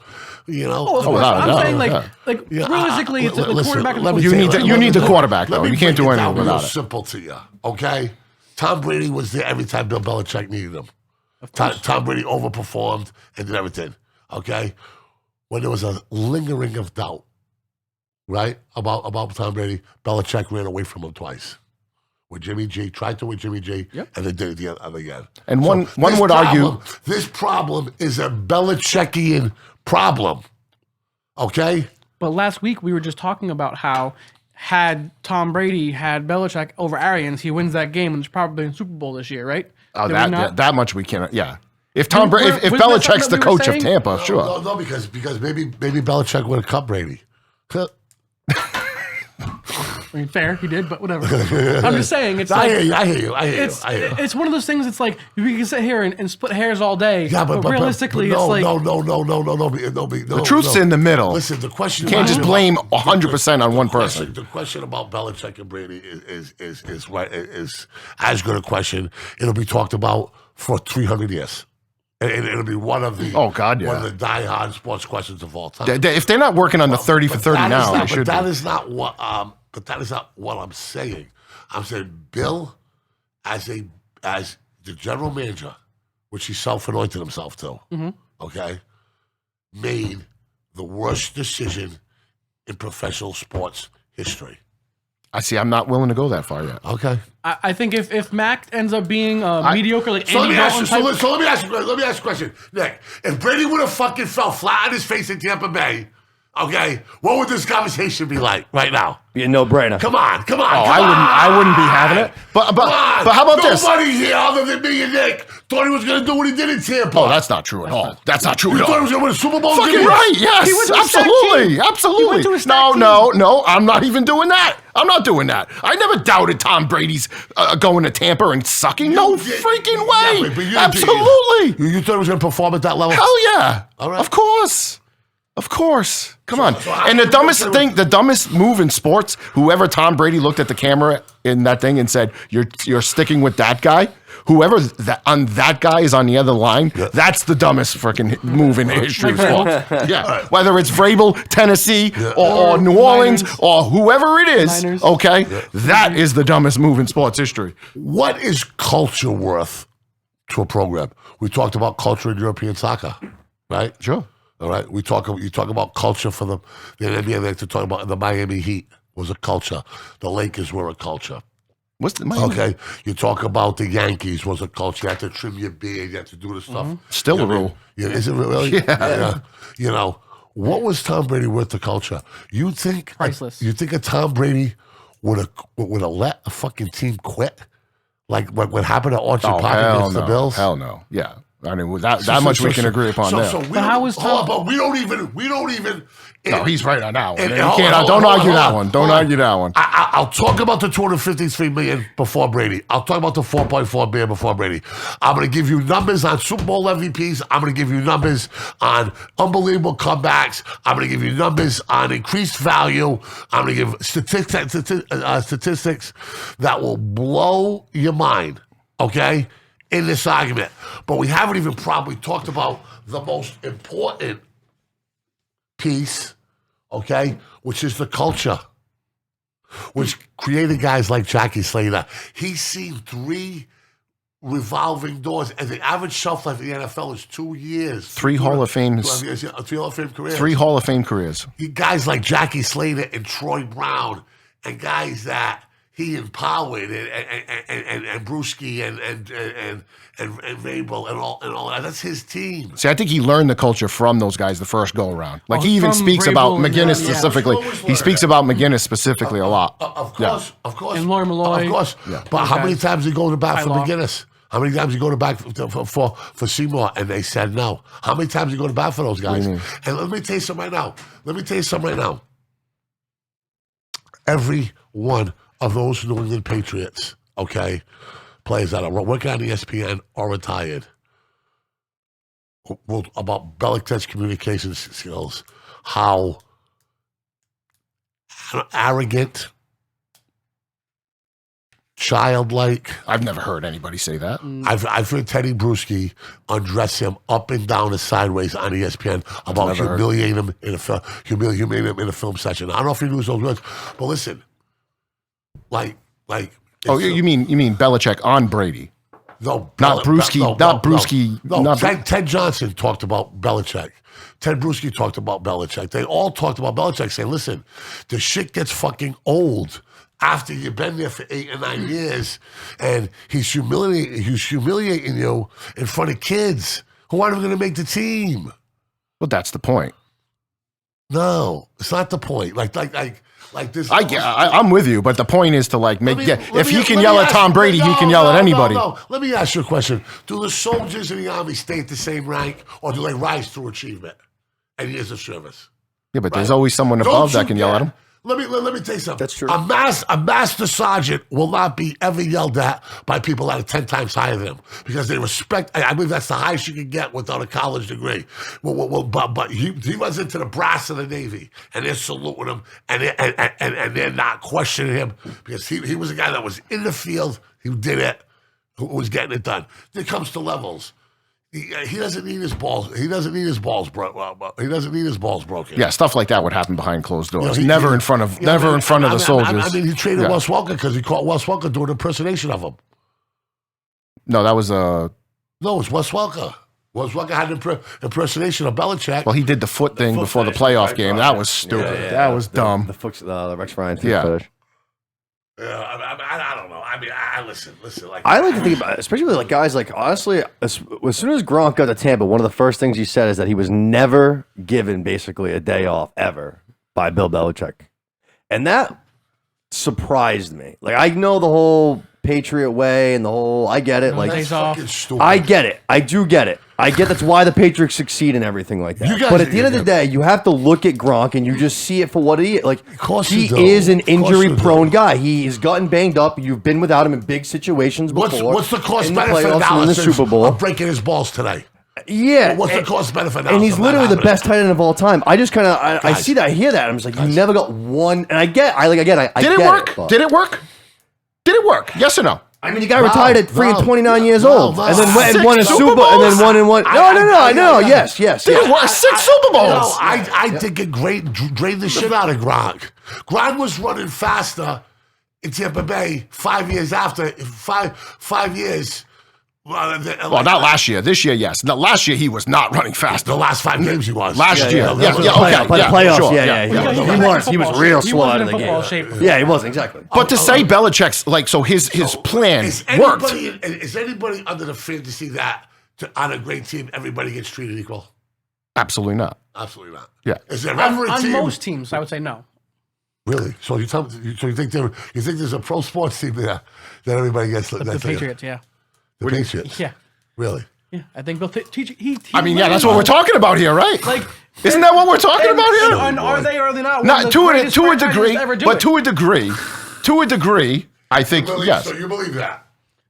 A: You know.
C: Oh, of course. I'm saying like realistically, it's the quarterback.
B: You need the quarterback though. You can't do anything without it.
A: Simple to you, okay? Tom Brady was there every time Bill Belichick needed him. Tom Brady overperformed and did everything, okay? When there was a lingering of doubt, right, about Tom Brady, Belichick ran away from him twice. With Jimmy G, tried to with Jimmy G, and then did it again.
B: And one would argue
A: this problem is a Belichickian problem, okay?
C: But last week we were just talking about how had Tom Brady had Belichick over Arians, he wins that game and it's probably in Super Bowl this year, right?
B: Oh, that much we cannot. Yeah. If Belichick's the coach of Tampa, sure.
A: No, because maybe Belichick would have cut Brady.
C: I mean, fair, he did, but whatever. I'm just saying, it's
A: I
C: like...
A: hear you.
C: It's one of those things, it's like, we can sit here and split hairs all day, but realistically, it's like...
A: No.
B: The truth's in the middle.
A: Listen, the question...
B: You can't just blame 100% on one person.
A: The question about Belichick and Brady is right, is as good a question. It'll be talked about for 300 years. And it'll be one of the one of the die-hard sports questions of all time.
B: If they're not working on the 30 for 30 now, they should.
A: That is not what. But that is not what I'm saying. I'm saying Bill, as the general manager, which he self-anointed himself to, okay, made the worst decision in professional sports history.
B: I see. I'm not willing to go that far yet.
A: Okay.
C: I think if Mac ends up being mediocre, like
A: so
C: Andy Dalton type...
A: So let me ask you a question, Nick. If Brady would have fucking fell flat on his face in Tampa Bay, okay, what would this conversation be like right now?
D: Be a no-brainer.
A: Come on.
B: Oh, I wouldn't be having it. But how about this?
A: Nobody here other than me and Nick thought he was going to do what he did in Tampa.
B: Oh, that's not true at all. That's not true at all.
A: You thought he was going to win a Super Bowl?
B: Fucking right. Yes. Absolutely. No. I'm not even doing that. I'm not doing that. I never doubted Tom Brady's going to Tampa and sucking. No freaking way. Absolutely.
A: You thought he was going to perform at that level?
B: Hell yeah.
A: All right.
B: Of course. Come on. And the dumbest move in sports, whoever Tom Brady looked at the camera in that thing and said, you're sticking with that guy, whoever that guy is on the other line, that's the dumbest freaking move in the history of sports. Yeah. Whether it's Vrabel, Tennessee, or New Orleans, or whoever it is, okay? That is the dumbest move in sports history.
A: What is culture worth to a program? We talked about culture in European soccer, right?
B: Sure.
A: All right, you talk about culture for the NBA. They like to talk about the Miami Heat was a culture. The Lakers were a culture.
B: What's the Miami?
A: Okay, you talk about the Yankees was a culture. You have to trim your beard. You have to do the stuff.
B: Still a rule.
A: Yeah, is it really?
B: Yeah.
A: You know, what was Tom Brady worth to culture? You think
C: priceless?
A: You think a Tom Brady would have let a fucking team quit? Like what happened to Archie Parker against the Bills?
B: Hell no. Yeah. I mean, that much we can agree upon there.
C: But how was Tom?
A: But we don't even.
B: No, he's right on that one. Don't argue that one. Don't argue that one.
A: I'll talk about the $253 million before Brady. I'll talk about the $4.4 billion before Brady. I'm going to give you numbers on Super Bowl MVPs. I'm going to give you numbers on unbelievable comebacks. I'm going to give you numbers on increased value. I'm going to give statistics that will blow your mind. Okay. In this argument, but we haven't even probably talked about the most important piece, okay, which is the culture, which created guys like Jackie Slater. He's seen 3 revolving doors, and the average shelf life in the NFL is 2 years.
B: 3 Hall of Fame.
A: 3 Hall of Fame careers.
B: 3 Hall of Fame careers.
A: Guys like Jackie Slater and Troy Brown, and guys that he empowered and Brewski and Vrabel and all that. That's his team.
B: See, I think he learned the culture from those guys the first go around. Like he even speaks about McGinnis specifically. He speaks about McGinnis specifically a lot.
A: Of course.
C: And Laurie Malloy.
A: Of course. Yeah. But how many times did he go to bat for McGinnis? How many times did he go to bat for Seymour? And they said no. How many times did he go to bat for those guys? And let me tell you something right now. Every one of those New England Patriots, okay, players that are working on ESPN or retired, about Belichick's communication skills, how arrogant childlike.
B: I've never heard anybody say that.
A: I've heard Teddy Bruschi undress him up and down and sideways on ESPN about humiliating him in a film session. I don't know if he knows those words, but listen, like.
B: Oh, you mean Belichick on Brady?
A: No,
B: not Bruschi. Not Bruschi.
A: No, Ted Johnson talked about Belichick. Ted Bruschi talked about Belichick. They all talked about Belichick, saying, "Listen, the shit gets fucking old." After you've been there for 8 or 9 years, and he's humiliating you in front of kids who aren't even going to make the team.
B: Well, that's the point.
A: No, it's not the point. Like this.
B: I'm with you, but the point is to if he can yell at Tom Brady, he can yell at anybody.
A: No. Let me ask you a question. Do the soldiers in the Army stay at the same rank, or do they rise through achievement and years of service?
B: Yeah, but there's always someone above that can yell at him.
A: Let me tell you something.
D: That's true.
A: A master sergeant will not be ever yelled at by people that are 10 times higher than him because they respect. I believe that's the highest you can get without a college degree. But he runs into the brass of the Navy, and they're saluting him, and they're not questioning him because he was a guy that was in the field, who did it, who was getting it done. There comes to levels. He doesn't need his balls. He doesn't need his balls broken.
B: Yeah, stuff like that would happen behind closed doors. Never in front of the soldiers.
A: I mean, he traded Wes Welker because he caught Wes Welker doing an impersonation of him.
B: No, that was
A: No, it's Wes Welker. Wes Welker had an impersonation of Belichick.
B: Well, he did the foot thing before the playoff game. That was stupid.
D: Yeah,
B: that was dumb.
D: The Rex Ryan thing.
B: Yeah.
D: Finish.
A: I don't know. I mean, I listen.
D: I like to think about, especially with guys honestly, as soon as Gronk got to Tampa, one of the first things he said is that he was never given basically a day off ever by Bill Belichick, and that surprised me. I know the whole Patriot way and the whole, I get it.
C: Days off.
D: I get it. I do get it. I get that's why the Patriots succeed and everything like that. But at the end of the day, you have to look at Gronk and you just see it for what he is. He is an injury-prone guy. He has gotten banged up. You've been without him in big situations before.
A: What's the cost
D: in the
A: benefit
D: playoffs and in the Super Bowl
A: of breaking his balls today?
D: Yeah.
A: What's the cost benefit now?
D: And he's literally the best tight end of all time. I just kind of I see that, I hear that. I'm just you never got one. And I get
B: Did it work? Did it work? Did it work? Yes or no?
D: I mean, the guy retired at freaking 29 years old, and then went and won a
B: Super
D: Super Bowl, and then
B: Bowls?
D: won and won. No. Yes.
B: Did it work? 6 Super Bowls.
A: I think it drained the shit out of Gronk. Gronk was running faster in Tampa Bay 5 years after 5 years.
B: Well, not last year. This year, yes. No, last year he was not running fast.
A: The last 5 games he was.
B: Last year, okay,
D: But the playoffs,
B: sure,
D: he was real
C: He
D: slow
C: wasn't
D: in
C: in
D: the
C: football
D: game.
C: shape.
D: Yeah, he was exactly.
B: But to say Belichick's his plan worked.
A: Is anybody under the fantasy that on a great team everybody gets treated equal?
B: Absolutely not.
A: Absolutely not.
B: Yeah.
A: Is there ever a
C: On
A: team?
C: most teams, I would say no.
A: Really? So you think there's a pro sports team there that everybody gets?
C: The Patriots, yeah.
A: The Patriots.
C: Yeah.
A: Really?
C: Yeah, I think Bill
B: That's what we're talking about here, right? Isn't that what we're talking about here?
C: And are they or are they not?
B: Not to a degree, but to a degree, I think yes.
A: So you believe that?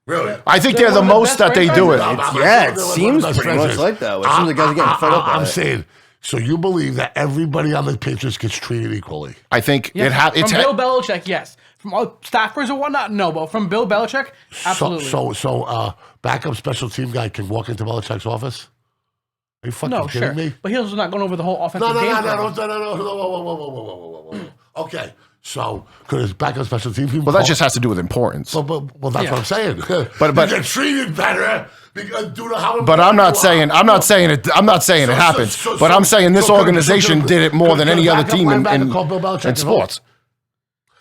A: Really?
B: I think they're the most that they do it.
D: It seems pretty much like that. Some of the guys are getting fed up.
A: I'm saying, so you believe that everybody on the Patriots gets treated equally?
B: I think
C: From
B: it's
C: Bill Belichick, yes. From all staffers or whatnot, no. But from Bill Belichick, absolutely.
A: So backup special team guy can walk into Belichick's office? Are you fucking kidding me?
C: But he's not going over the whole offensive game.
A: No. Whoa. Okay. So, could his backup special team
B: Well, that just has to do with importance.
A: Well, that's what I'm saying.
B: But
A: you get treated better because due to how.
B: But I'm not saying it happens. But I'm saying this organization did it more than any other team in sports.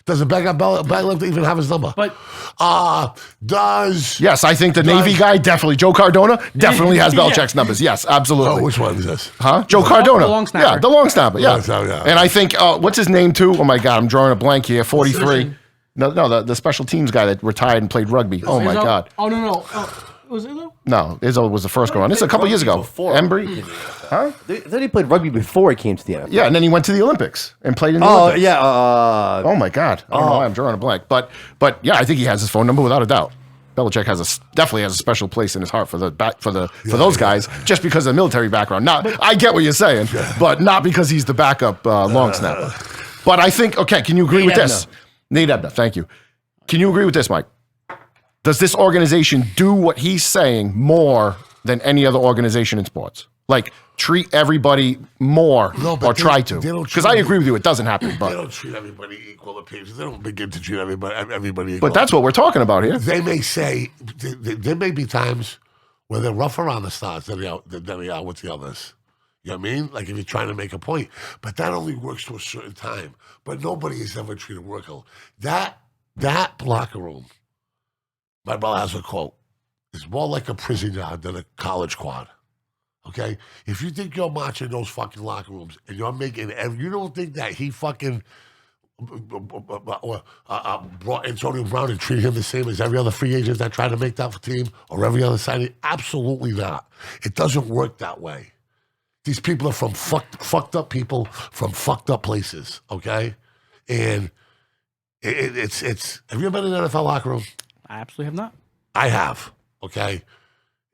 A: Does the backup linebacker even have his number?
C: But
B: yes, I think the Navy guy definitely. Joe Cardona definitely has Belichick's numbers. Yes, absolutely.
A: Oh, which one is this?
B: Huh? Joe Cardona.
C: The long snapper.
B: Yeah, the long snapper. Yeah.
A: Yeah.
B: And I think what's his name too? Oh my God, I'm drawing a blank here. 43. No, the special teams guy that retired and played rugby. Oh my God.
C: Oh no. Was it though?
B: No, Izzo was the first go around. This is a couple years ago. Embry. Huh?
D: Then he played rugby before he came to the NFL.
B: Yeah, and then he went to the Olympics and played in the Olympics.
D: Yeah.
B: Oh my God. I don't know why I'm drawing a blank. But yeah, I think he has his phone number without a doubt. Belichick definitely has a special place in his heart for those guys, just because of the military background. I get what you're saying, but not because he's the backup long snapper. But I think, okay, can you agree with this? Nate Ebner, thank you. Can you agree with this, Mike? Does this organization do what he's saying more than any other organization in sports? Like, treat everybody more or try to. Because I agree with you, it doesn't happen. But
A: they don't treat everybody equal. They don't begin to treat everybody equal.
B: But that's what we're talking about here.
A: They may say, there may be times where they're rougher around the stars than they are with the others. You know what I mean? Like if you're trying to make a point. But that only works to a certain time. But nobody has ever treated worker. That locker room, my brother has a quote, is more like a prison yard than a college quad. Okay? If you think you're marching those fucking locker rooms and you're making, you don't think that he fucking brought Antonio Brown and treated him the same as every other free agent that tried to make that team or every other signing? Absolutely not. It doesn't work that way. These people are from fucked up people from fucked up places, okay? And it's have you ever been in an NFL locker room?
C: I absolutely have not.
A: I have, okay?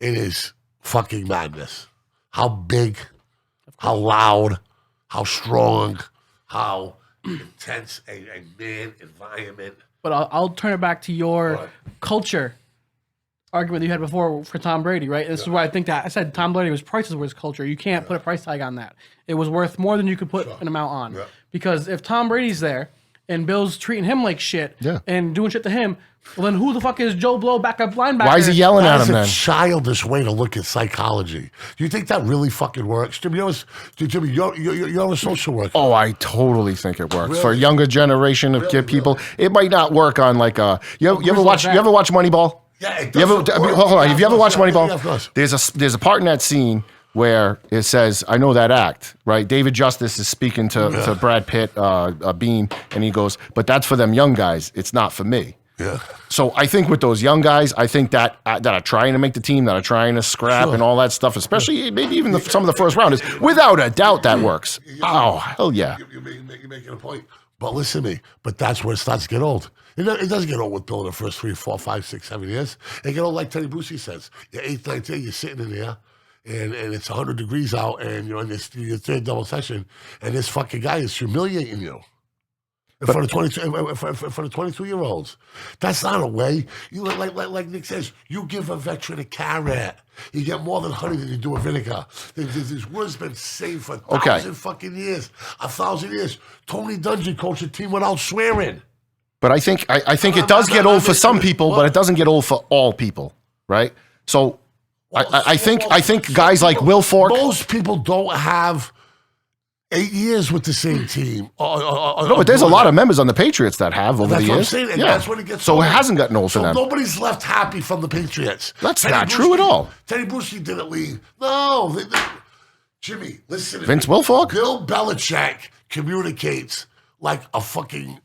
A: It is fucking madness. How big, how loud, how strong, how intense a man environment.
C: But I'll turn it back to your culture argument that you had before for Tom Brady, right? And this is why I think that I said Tom Brady was prices were his culture. You can't put a price tag on that. It was worth more than you could put an amount on. Yeah. Because if Tom Brady's there and Bill's treating him like shit and doing shit to him, well, then who the fuck is Joe Blow backup linebacker?
B: Why is he yelling at him then?
A: That's a childish way to look at psychology. Do you think that really fucking works? Jimmy, you're a social worker.
B: Oh, I totally think it works. Really? For a younger generation of people, it might not work on like a... You ever watch Moneyball?
A: Yeah, it
B: hold on. Have you ever watched Moneyball?
A: Yeah, of course.
B: There's a part in that scene where it says, I know that act, right? David Justice is speaking to Brad Pitt, Bean, and he goes, but that's for them young guys. It's not for me.
A: Yeah.
B: So I think with those young guys, I think that are trying to make the team, that are trying to scrap and all that stuff, especially maybe even some of the first rounders, without a doubt that works. Oh, hell yeah.
A: You're making a point. But listen to me. But that's where it starts to get old. It doesn't get old with Bill in the first 3, 4, 5, 6, 7 years. It get old like Teddy Brucey says. You're 8th, 9th day, you're sitting in there, and it's 100 degrees out, and you're in your third double session, and this fucking guy is humiliating you. For the 22-year-olds, that's not a way. You like Nick says, you give a veteran a carrot, you get more than honey than you do a vinegar. This word's been saved for 1,000 fucking years, 1,000 years. Tony Dungy coached a team without swearing.
B: But I think it does get old for some people, but it doesn't get old for all people, right? So I think guys like Will Fork.
A: Most people don't have 8 years with the same team.
B: No, but there's a lot of members on the Patriots that have over the years.
A: That's what I'm saying. And that's when it gets
B: so
A: old.
B: It hasn't gotten old for them.
A: Nobody's left happy from the Patriots.
B: That's not true at all.
A: Teddy Bruschi didn't leave. No. Jimmy, listen to
B: Vince
A: me.
B: Wilfork?
A: Bill Belichick communicates like a fucking...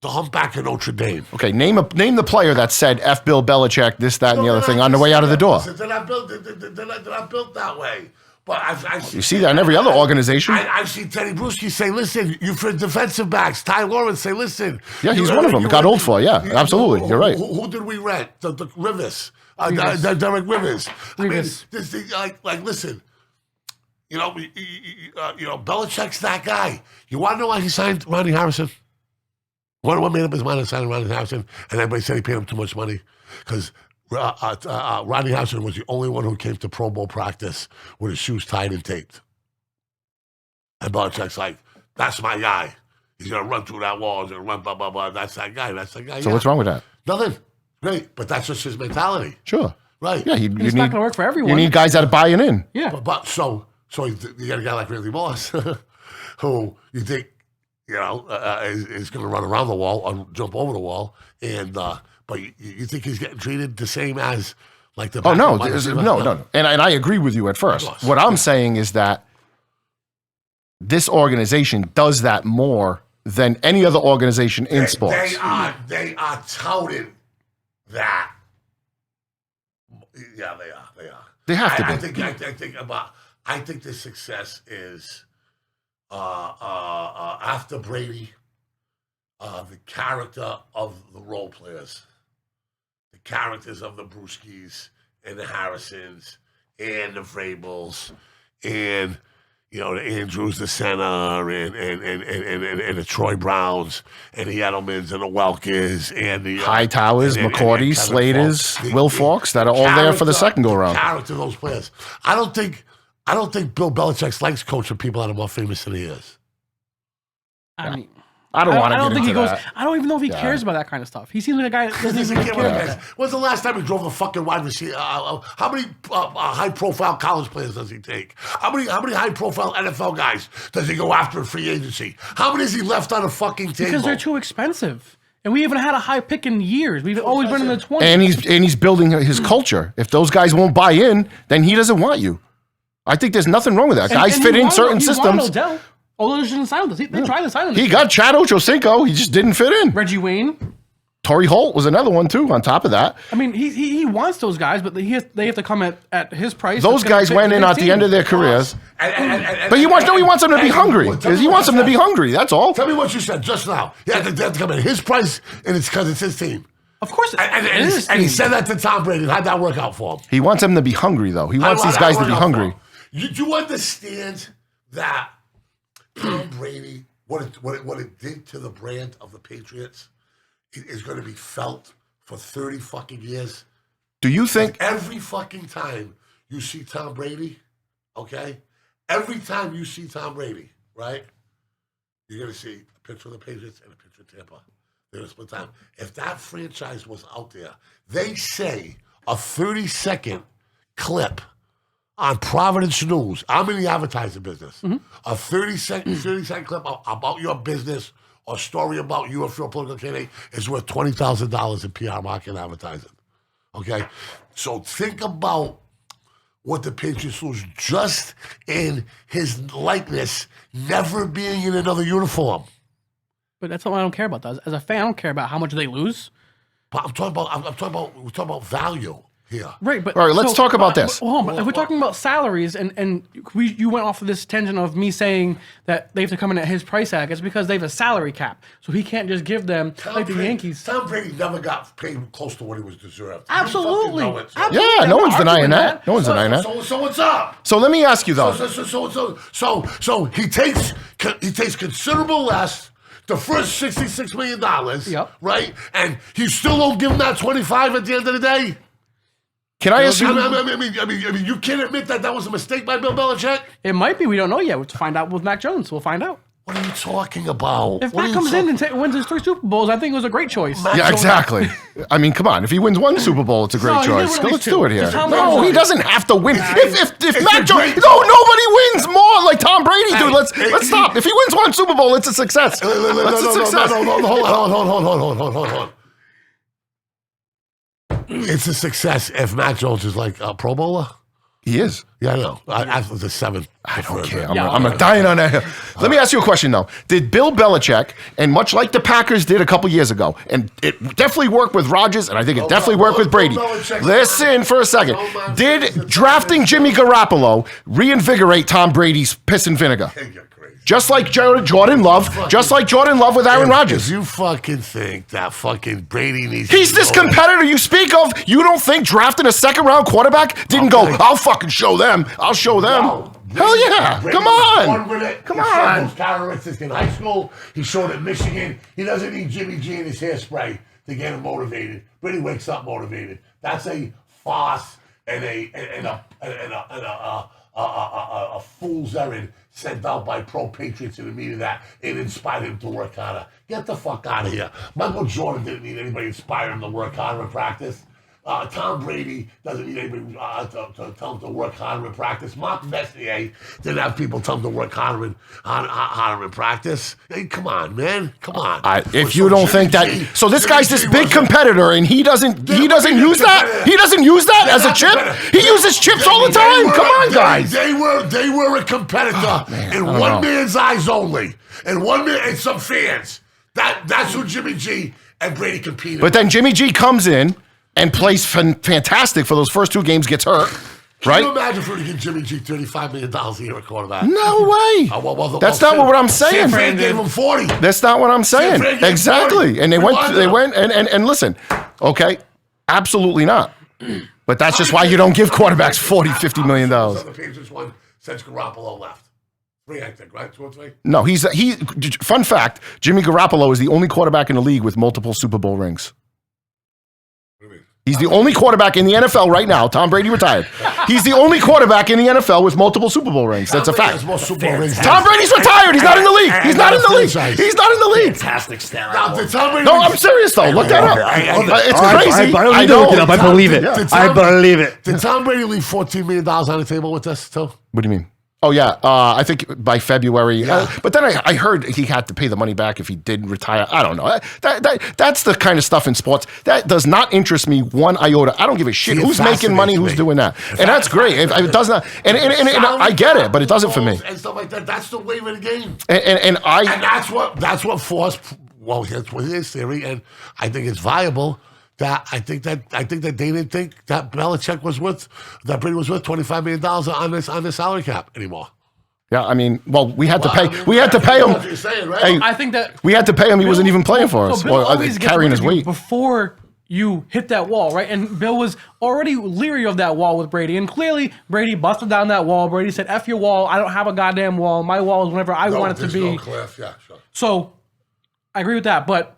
A: the humpback of Notre Dame.
B: Okay, name the player that said F Bill Belichick, this, that, and the other thing on the way out of the door.
A: They're not built that way. But
B: you see that in every other organization.
A: I've seen Teddy Bruschi say, listen, you for defensive backs. Ty Lawrence say, listen.
B: Yeah, he's one of them. Got old for, absolutely. You're right.
A: Who did we rent? The Rivers. Derek Rivers. I mean, this thing, like, listen. Belichick's that guy. You want to know why he signed Ronnie Harrison? What made up his mind on signing Ronnie Harrison? And everybody said he paid him too much money because Ronnie Harrison was the only one who came to Pro Bowl practice with his shoes tied and taped. And Belichick's like, that's my guy. He's going to run through that wall. He's going to run, blah, blah, blah. That's that guy.
B: So what's wrong with that?
A: Nothing. Great. But that's just his mentality.
B: Sure.
A: Right.
B: Yeah,
C: it's not going to work for everyone.
B: You need guys that are buying in.
C: Yeah.
A: But so you got a guy like Randy Moss who you think, is going to run around the wall or jump over the wall, and but you think he's getting treated the same as like the?
B: Oh no, no, and I agree with you at first. What I'm saying is that this organization does that more than any other organization in sports.
A: They are touting that. Yeah, they are.
B: They have to be.
A: I think the success is. After Brady, the character of the role players, the characters of the Brewskis and the Harrisons and the Vrabels, and the Andrews, the center, and the Troy Browns, and the Edelmans, and the Welkers, and the
B: Hightowers, McCourty, Slaters, Will Falks, that are all there for the second go round.
A: Character of those players. I don't think Bill Belichick likes coaching people that are more famous than he is.
C: I mean,
B: I don't want to get into that.
C: I don't even know if he cares about that kind of stuff. He seems like a guy that doesn't even care about that.
A: When's the last time he drove a fucking wide receiver? How many high-profile college players does he take? How many high-profile NFL guys does he go after in free agency? How many has he left on a fucking table?
C: Because they're too expensive. And we haven't had a high pick in years. We've always been in the 20s.
B: And he's building his culture. If those guys won't buy in, then he doesn't want you. I think there's nothing wrong with that. Guys fit in certain systems.
C: Although they shouldn't sign him. They tried to sign him.
B: He got Chad Ochocinco. He just didn't fit in.
C: Reggie Wayne.
B: Torrey Holt was another one, too, on top of that.
C: I mean, he wants those guys, but they have to come at his price.
B: Those guys went in at the end of their careers. But he wants them to be hungry. He wants them to be hungry. That's all.
A: Tell me what you said just now. He had to come at his price, and it's because it's his team.
C: Of course.
A: And he said that to Tom Brady. How'd that work out for him?
B: He wants them to be hungry, though. He wants these guys to be hungry.
A: Do you understand that Tom Brady, what it did to the brand of the Patriots, is going to be felt for 30 fucking years?
B: Do you think
A: every fucking time you see Tom Brady, okay? Every time you see Tom Brady, right? You're going to see a picture of the Patriots and a picture of Tampa. They're going to split time. If that franchise was out there, they say a 30-second clip on Providence News. I'm in the advertising business. Mm-hmm. A 30-second clip about your business or story about you if you're a political candidate is worth $20,000 in PR marketing advertising. Okay? So think about what the Patriots lose just in his likeness never being in another uniform.
C: But that's what I don't care about. As a fan, I don't care about how much they lose.
A: But we're talking about value here.
C: Right, but
B: all right, let's talk about this.
C: If we're talking about salaries, and you went off of this tangent of me saying that they have to come in at his price tag, it's because they have a salary cap, so he can't just give them the Yankees.
A: Tom Brady never got paid close to what he was deserved.
C: Absolutely.
B: Yeah, no one's denying that. No one's denying that.
A: So what's up?
B: So let me ask you though.
A: So he takes considerable less. The first $66 million, right? And you still don't give him that 25 at the end of the day.
B: Can I ask you?
A: I mean, you can't admit that was a mistake by Bill Belichick?
C: It might be. We don't know yet. We'll find out with Mac Jones. We'll find out.
A: What are you talking about?
C: If Mac comes in and wins his 3 Super Bowls, I think it was a great choice.
B: Yeah, exactly. I mean, come on. If he wins 1 Super Bowl, it's a great choice. Let's do it here. No, he doesn't have to win. If Mac Jones, nobody wins more like Tom Brady, dude. Let's stop. If he wins 1 Super Bowl, it's a success. That's a success.
A: Hold on. It's a success if Mac Jones is like a Pro Bowler.
B: He is.
A: Yeah, I know. After the 7th.
B: I don't care. I'm dying on that. Let me ask you a question, though. Did Bill Belichick, and much like the Packers did a couple years ago, and it definitely worked with Rodgers, and I think it definitely worked with Brady. Listen for a second. Did drafting Jimmy Garoppolo reinvigorate Tom Brady's piss and vinegar? Just like Jordan Love with Aaron Rodgers.
A: You fucking think that fucking Brady needs
B: He's this competitor you speak of. You don't think drafting a 2nd-round quarterback didn't go, I'll fucking show them. I'll show them.
A: No.
B: Hell yeah. Come on.
A: Come on. Those characteristics in high school. He showed at Michigan. He doesn't need Jimmy G in his hairspray to get him motivated. Brady wakes up motivated. That's a farce and a fool's errand sent out by pro-patriots in the media that it inspired him to work harder. Get the fuck out of here. Michael Jordan didn't need anybody to inspire him to work harder in practice. Tom Brady doesn't need anybody to tell him to work harder in practice. Mark Messier didn't have people tell him to work harder in practice. Hey, come on, man. Come on.
B: If you don't think that, so this guy's this big competitor, and he doesn't use that. He doesn't use that as a chip. He uses chips all the time. Come on, guys.
A: They were a competitor in one man's eyes only, and one man and some fans. That's who Jimmy G and Brady competed.
B: But then Jimmy G comes in and plays fantastic for those first 2 games, gets hurt, right?
A: Can you imagine if we were to give Jimmy G $35 million a year at quarterback?
B: No way. That's not what I'm saying.
A: San Fran gave him 40.
B: That's not what I'm saying. Exactly. 40. And they went and listen, okay, absolutely not. But that's just why you don't give quarterbacks $40, $50 million.
A: The Patriots won since Garoppolo left. 3, I think, right? 2 or 3?
B: No, fun fact, Jimmy Garoppolo is the only quarterback in the league with multiple Super Bowl rings.
A: What do you mean?
B: He's the only quarterback in the NFL right now. Tom Brady retired. He's the only quarterback in the NFL with multiple Super Bowl rings. That's a fact.
A: More Super Bowl rings.
B: Tom Brady's retired. He's not in the league. He's not in the league. He's not in the league.
E: Fantastic stat.
A: Now, did Tom Brady
B: No, I'm serious though. Look that up. It's crazy.
D: I don't need to look it up. I believe it.
A: Did
D: I
A: Tom-
D: believe it.
A: Did Tom Brady leave $14 million on the table with this, too?
B: What do you mean? Oh, yeah. I think by February.
A: Yeah.
B: But then I heard he had to pay the money back if he did retire. I don't know. That's the kind of stuff in sports. That does not interest me one iota. I don't give a shit
A: See, it
B: who's making money,
A: fascinates
B: who's
A: me.
B: doing that. And that's great. It does not. And I get it, but it doesn't for me.
A: And stuff like that. That's the wave of the game.
B: And
A: And that's what forced. Well, here's his theory, and I think it's viable. That I think that they didn't think that Belichick was worth that Brady was worth $25 million on this salary cap anymore.
B: Yeah, I mean, well, we had to
A: Well,
B: pay.
A: I mean,
B: We had to
A: that's
B: pay him.
A: what you're saying, right?
B: Hey,
C: I think that
B: we had to pay him. He wasn't even playing for us,
C: So Bill
B: or
C: always gets
B: carrying his
C: rid of you
B: weight.
C: before you hit that wall, right? And Bill was already leery of that wall with Brady, and clearly Brady busted down that wall. Brady said, "F your wall. I don't have a goddamn wall. My wall is whenever I want it to
A: there's
C: be."
A: no cliff. Yeah, sure.
C: So I agree with that, but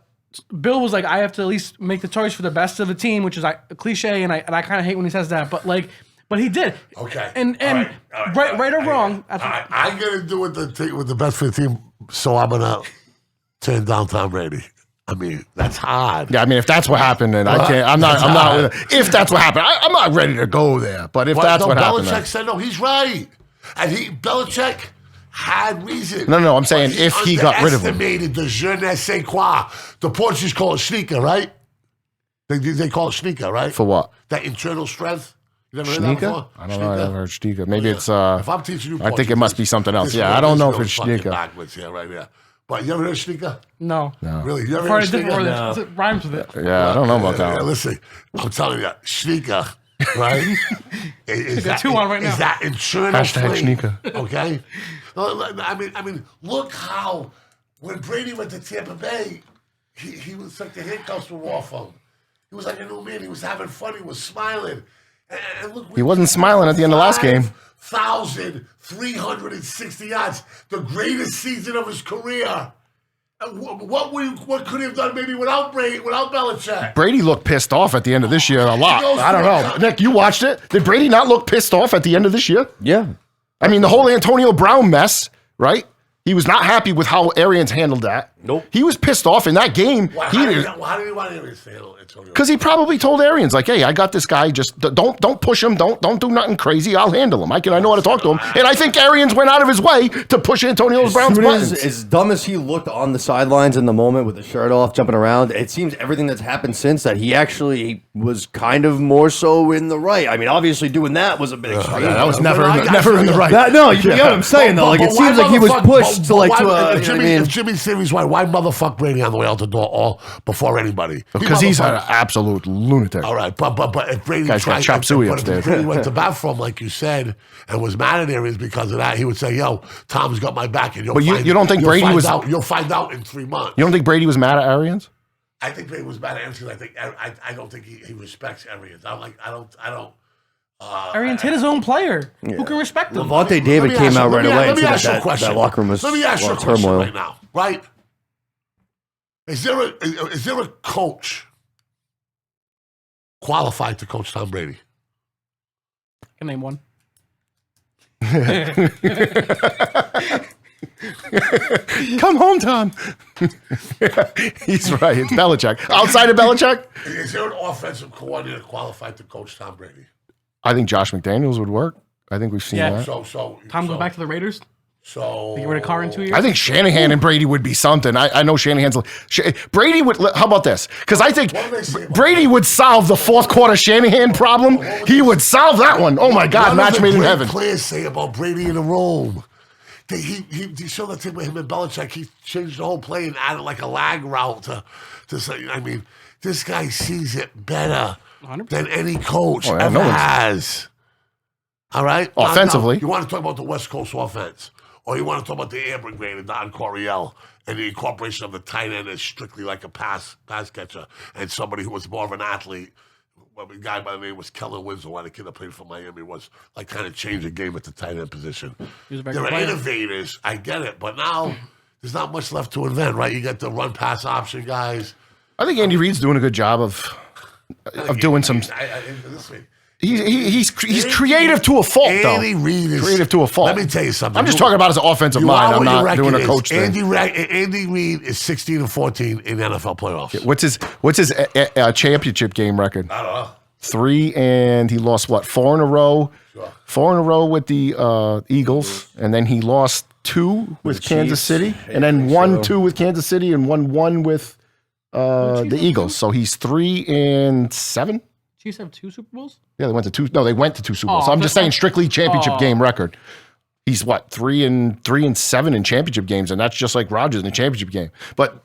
C: Bill was like, I have to at least make the choice for the best of the team, which is like a cliche, and I kind of hate when he says that, but he did.
A: Okay.
C: And
A: All
C: right or wrong,
A: All right, I'm gonna do with the best for the team, so I'm gonna turn down Tom Brady. I mean, that's hard.
B: Yeah, I mean, if that's what happened, then I can't. I'm not. If that's what happened, I'm not ready to go there. But if that's what happened,
A: Belichick said no. He's right, and Belichick had reason.
B: No, I'm saying if he got rid of him.
A: Underestimated the je ne sais quoi. The Portuguese call it sneaker, right? They call it sneaker, right?
B: For what?
A: That internal strength. You never heard that
B: Sneaker?
A: before?
B: I don't know. I never heard Sneaker. Maybe
A: Yeah.
B: it's.
A: If I'm teaching you,
B: I think it must be something else.
A: this
B: Yeah,
A: is
B: I don't know if
A: really
B: it's
A: fucking
B: Sneaker.
A: backwards here, right here. But you ever heard of sneaker?
C: no.
A: Really? You ever
C: For
A: heard
C: a
A: of
C: different
A: sneaker?
C: word it rhymes with it.
B: Yeah, I don't know about that
A: Yeah,
B: one.
A: listen, I'm telling you, sneaker, right? is
C: got 2 on right now.
A: Is that internal
B: Hashtag
A: flame,
B: sneaker.
A: Okay? I mean, look how when Brady went to Tampa Bay, he was like the handcuffs were off him. He was like a new man. He was having fun. He was smiling. And look,
B: He wasn't smiling at the end of last game.
A: 5,360 yards, the greatest season of his career. And what could he have done maybe without Brady, without Belichick?
B: Brady looked pissed off at the end of this year a lot.
A: goes
B: I don't
A: through
B: know.
A: a-
B: Nick, you watched it? Did Brady not look pissed off at the end of this year?
D: Yeah.
B: I mean, the whole Antonio Brown mess, right? He was not happy with how Arians handled that.
D: Nope.
B: He was pissed off in that game.
A: How did he want Arians to handle Antonio?
B: Because he probably told Arians, like, "Hey, I got this guy. Just don't push him. Don't do nothing crazy. I'll handle him. I know how to talk to him." And I think Arians went out of his way to push Antonio Brown's
D: Soon
B: buttons.
D: as dumb as he looked on the sidelines in the moment with the shirt off, jumping around, it seems everything that's happened since that he actually was kind of more so in the right. I mean, obviously doing that was a bit extreme.
B: Yeah, that was
A: But
B: never
A: I
B: in
A: got
B: never
A: you.
B: in the right.
D: No, you get what I'm saying though. Like it seems like he was pushed to like to a.
A: If
D: You know what I mean?
A: Jimmy's theory's right, why motherfuck Brady on the way out the door all before anybody?
B: Because he's an
A: motherfucked.
B: absolute lunatic.
A: All right, but if Brady
B: Guy's got chop suey
A: but
B: upstairs.
A: if Brady went to bat for him, like you said, and was mad at Arians because of that, he would say, "Yo, Tom's got my back," and you'll
B: But you don't think
A: you'll
B: Brady
A: find
B: was-
A: out, you'll find out in 3 months.
B: You don't think Brady was mad at Arians?
A: I think Brady was mad at Arians because I don't think he respects Arians. I don't.
C: Arians hit his own player. Who can respect him?
D: Levante
A: Let
D: David
A: me
D: came
A: ask
D: out
A: you-
D: right
A: let me-
D: away
A: let
D: and
A: me
D: said
A: ask you a
D: that
A: question.
D: that locker room was
A: Let me ask
D: a
A: you a
D: lot of
A: question
D: turmoil.
A: right now, right? Is there a coach qualified to coach Tom Brady?
C: I can name one.
B: Come home, Tom. He's right. It's Belichick. Outside of Belichick,
A: Is there an offensive coordinator qualified to coach Tom Brady?
B: I think Josh McDaniels would work. I think we've seen
C: Yeah.
B: that.
C: Tom goes back to the Raiders.
A: So
C: He get rid of Carr in 2 years.
B: I think Shanahan and Brady would be something. I know Shanahan's. Brady would. How about this? Because I think
A: What do they say about
B: Brady would solve the fourth quarter Shanahan problem. He would solve that one. Oh my God, match made in heaven.
A: Players say about Brady in the Rome. He showed that thing with him and Belichick. He changed the whole play and added like a lag route to say. I mean, this guy sees it better
C: 100%.
A: than any coach
B: Oh, yeah,
A: ever
B: no one's-
A: has. All right?
B: Offensively.
A: Now, you want to talk about the West Coast offense, or you want to talk about the Air Brigade and Don Coryell and the incorporation of the tight end as strictly like a pass catcher and somebody who was more of an athlete a guy by the name was Kellen Winslow, the kid that played for Miami, was like kind of changed the game at the tight end position.
C: He was a very
A: There
C: good
A: are
C: player.
A: innovators. I get it, but now there's not much left to invent, right? You got the run pass option guys.
B: I think Andy Reid's doing a good job of doing some.
A: Listen,
B: He's creative to a fault, though.
A: Andy Reid is
B: creative to a fault.
A: Let me tell you something.
B: I'm just talking about his offensive
A: You
B: mind.
A: are
B: I'm
A: what your
B: not doing a
A: record
B: coach
A: is.
B: thing.
A: Andy Reid is 16-14 in NFL playoffs.
B: What's his championship game record?
A: I don't know.
B: 3, and he lost what? 4 in a row.
A: Sure.
B: 4 in a row with the Eagles, and then he lost 2 with Kansas
D: Chiefs.
B: City,
D: Yeah,
B: and then
D: I think
B: 1-2
D: so.
B: with Kansas City, and 1-1 with the Eagles. So he's 3-7.
C: Chiefs have 2 Super Bowls?
B: Yeah, they went to 2. No, they went to 2 Super Bowls.
C: Oh,
B: So I'm just saying strictly championship
C: Oh.
B: game record. He's what 3-7 in championship games, and that's just like Rodgers in the championship game. But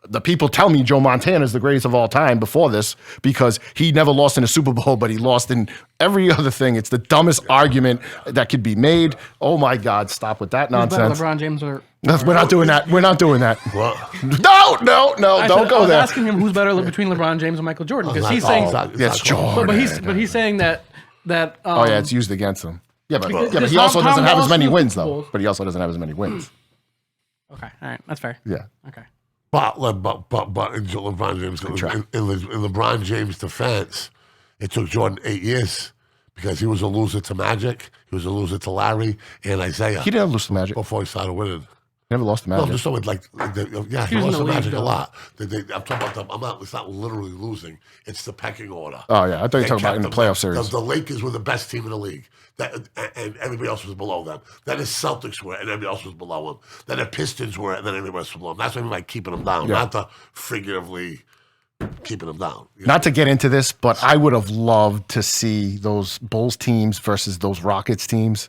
B: the people tell me Joe Montana is the greatest of all time before this because he never lost in a Super Bowl, but he lost in every other thing. It's the dumbest argument that could be made. Oh my God, stop with that
C: Who's better,
B: nonsense.
C: LeBron James or...
B: We're not doing that. We're not doing that.
A: Well,
B: No,
C: I
B: don't go
C: was
B: there.
C: asking him who's better between LeBron James and Michael Jordan because he's saying...
B: Yes, Jordan.
C: But he's saying that...
B: Oh yeah, it's used against him. Yeah, but
C: Does
B: he also
C: Tom
B: doesn't have as
C: Brady
B: many
C: win
B: wins
C: Super
B: though.
C: Bowls?
B: But he also doesn't have as many wins.
C: Okay, all right, that's fair.
B: Yeah.
C: Okay.
A: But in LeBron James, in LeBron James' defense, it took Jordan 8 years because he was a loser to Magic, he was a loser to Larry and Isaiah
B: He didn't lose to Magic.
A: before he started winning.
B: Never lost to
A: No,
B: Magic.
A: I'm just talking yeah, he
C: was in
A: lost
C: the
A: to
C: league,
A: Magic a
C: though.
A: lot. I'm talking about it's not literally losing, it's the pecking order.
B: Oh yeah, I thought you were
A: They
B: talking about
A: kept
B: in the
A: them.
B: playoff series.
A: The Lakers were the best team in the league, and everybody else was below them. Then the Celtics were, and everybody else was below them. Then the Pistons were, and then everybody else was below them. That's what I mean by keeping them down, not the figuratively keeping them down. You know?
B: Not to get into this, but I would have loved to see those Bulls teams versus those Rockets teams.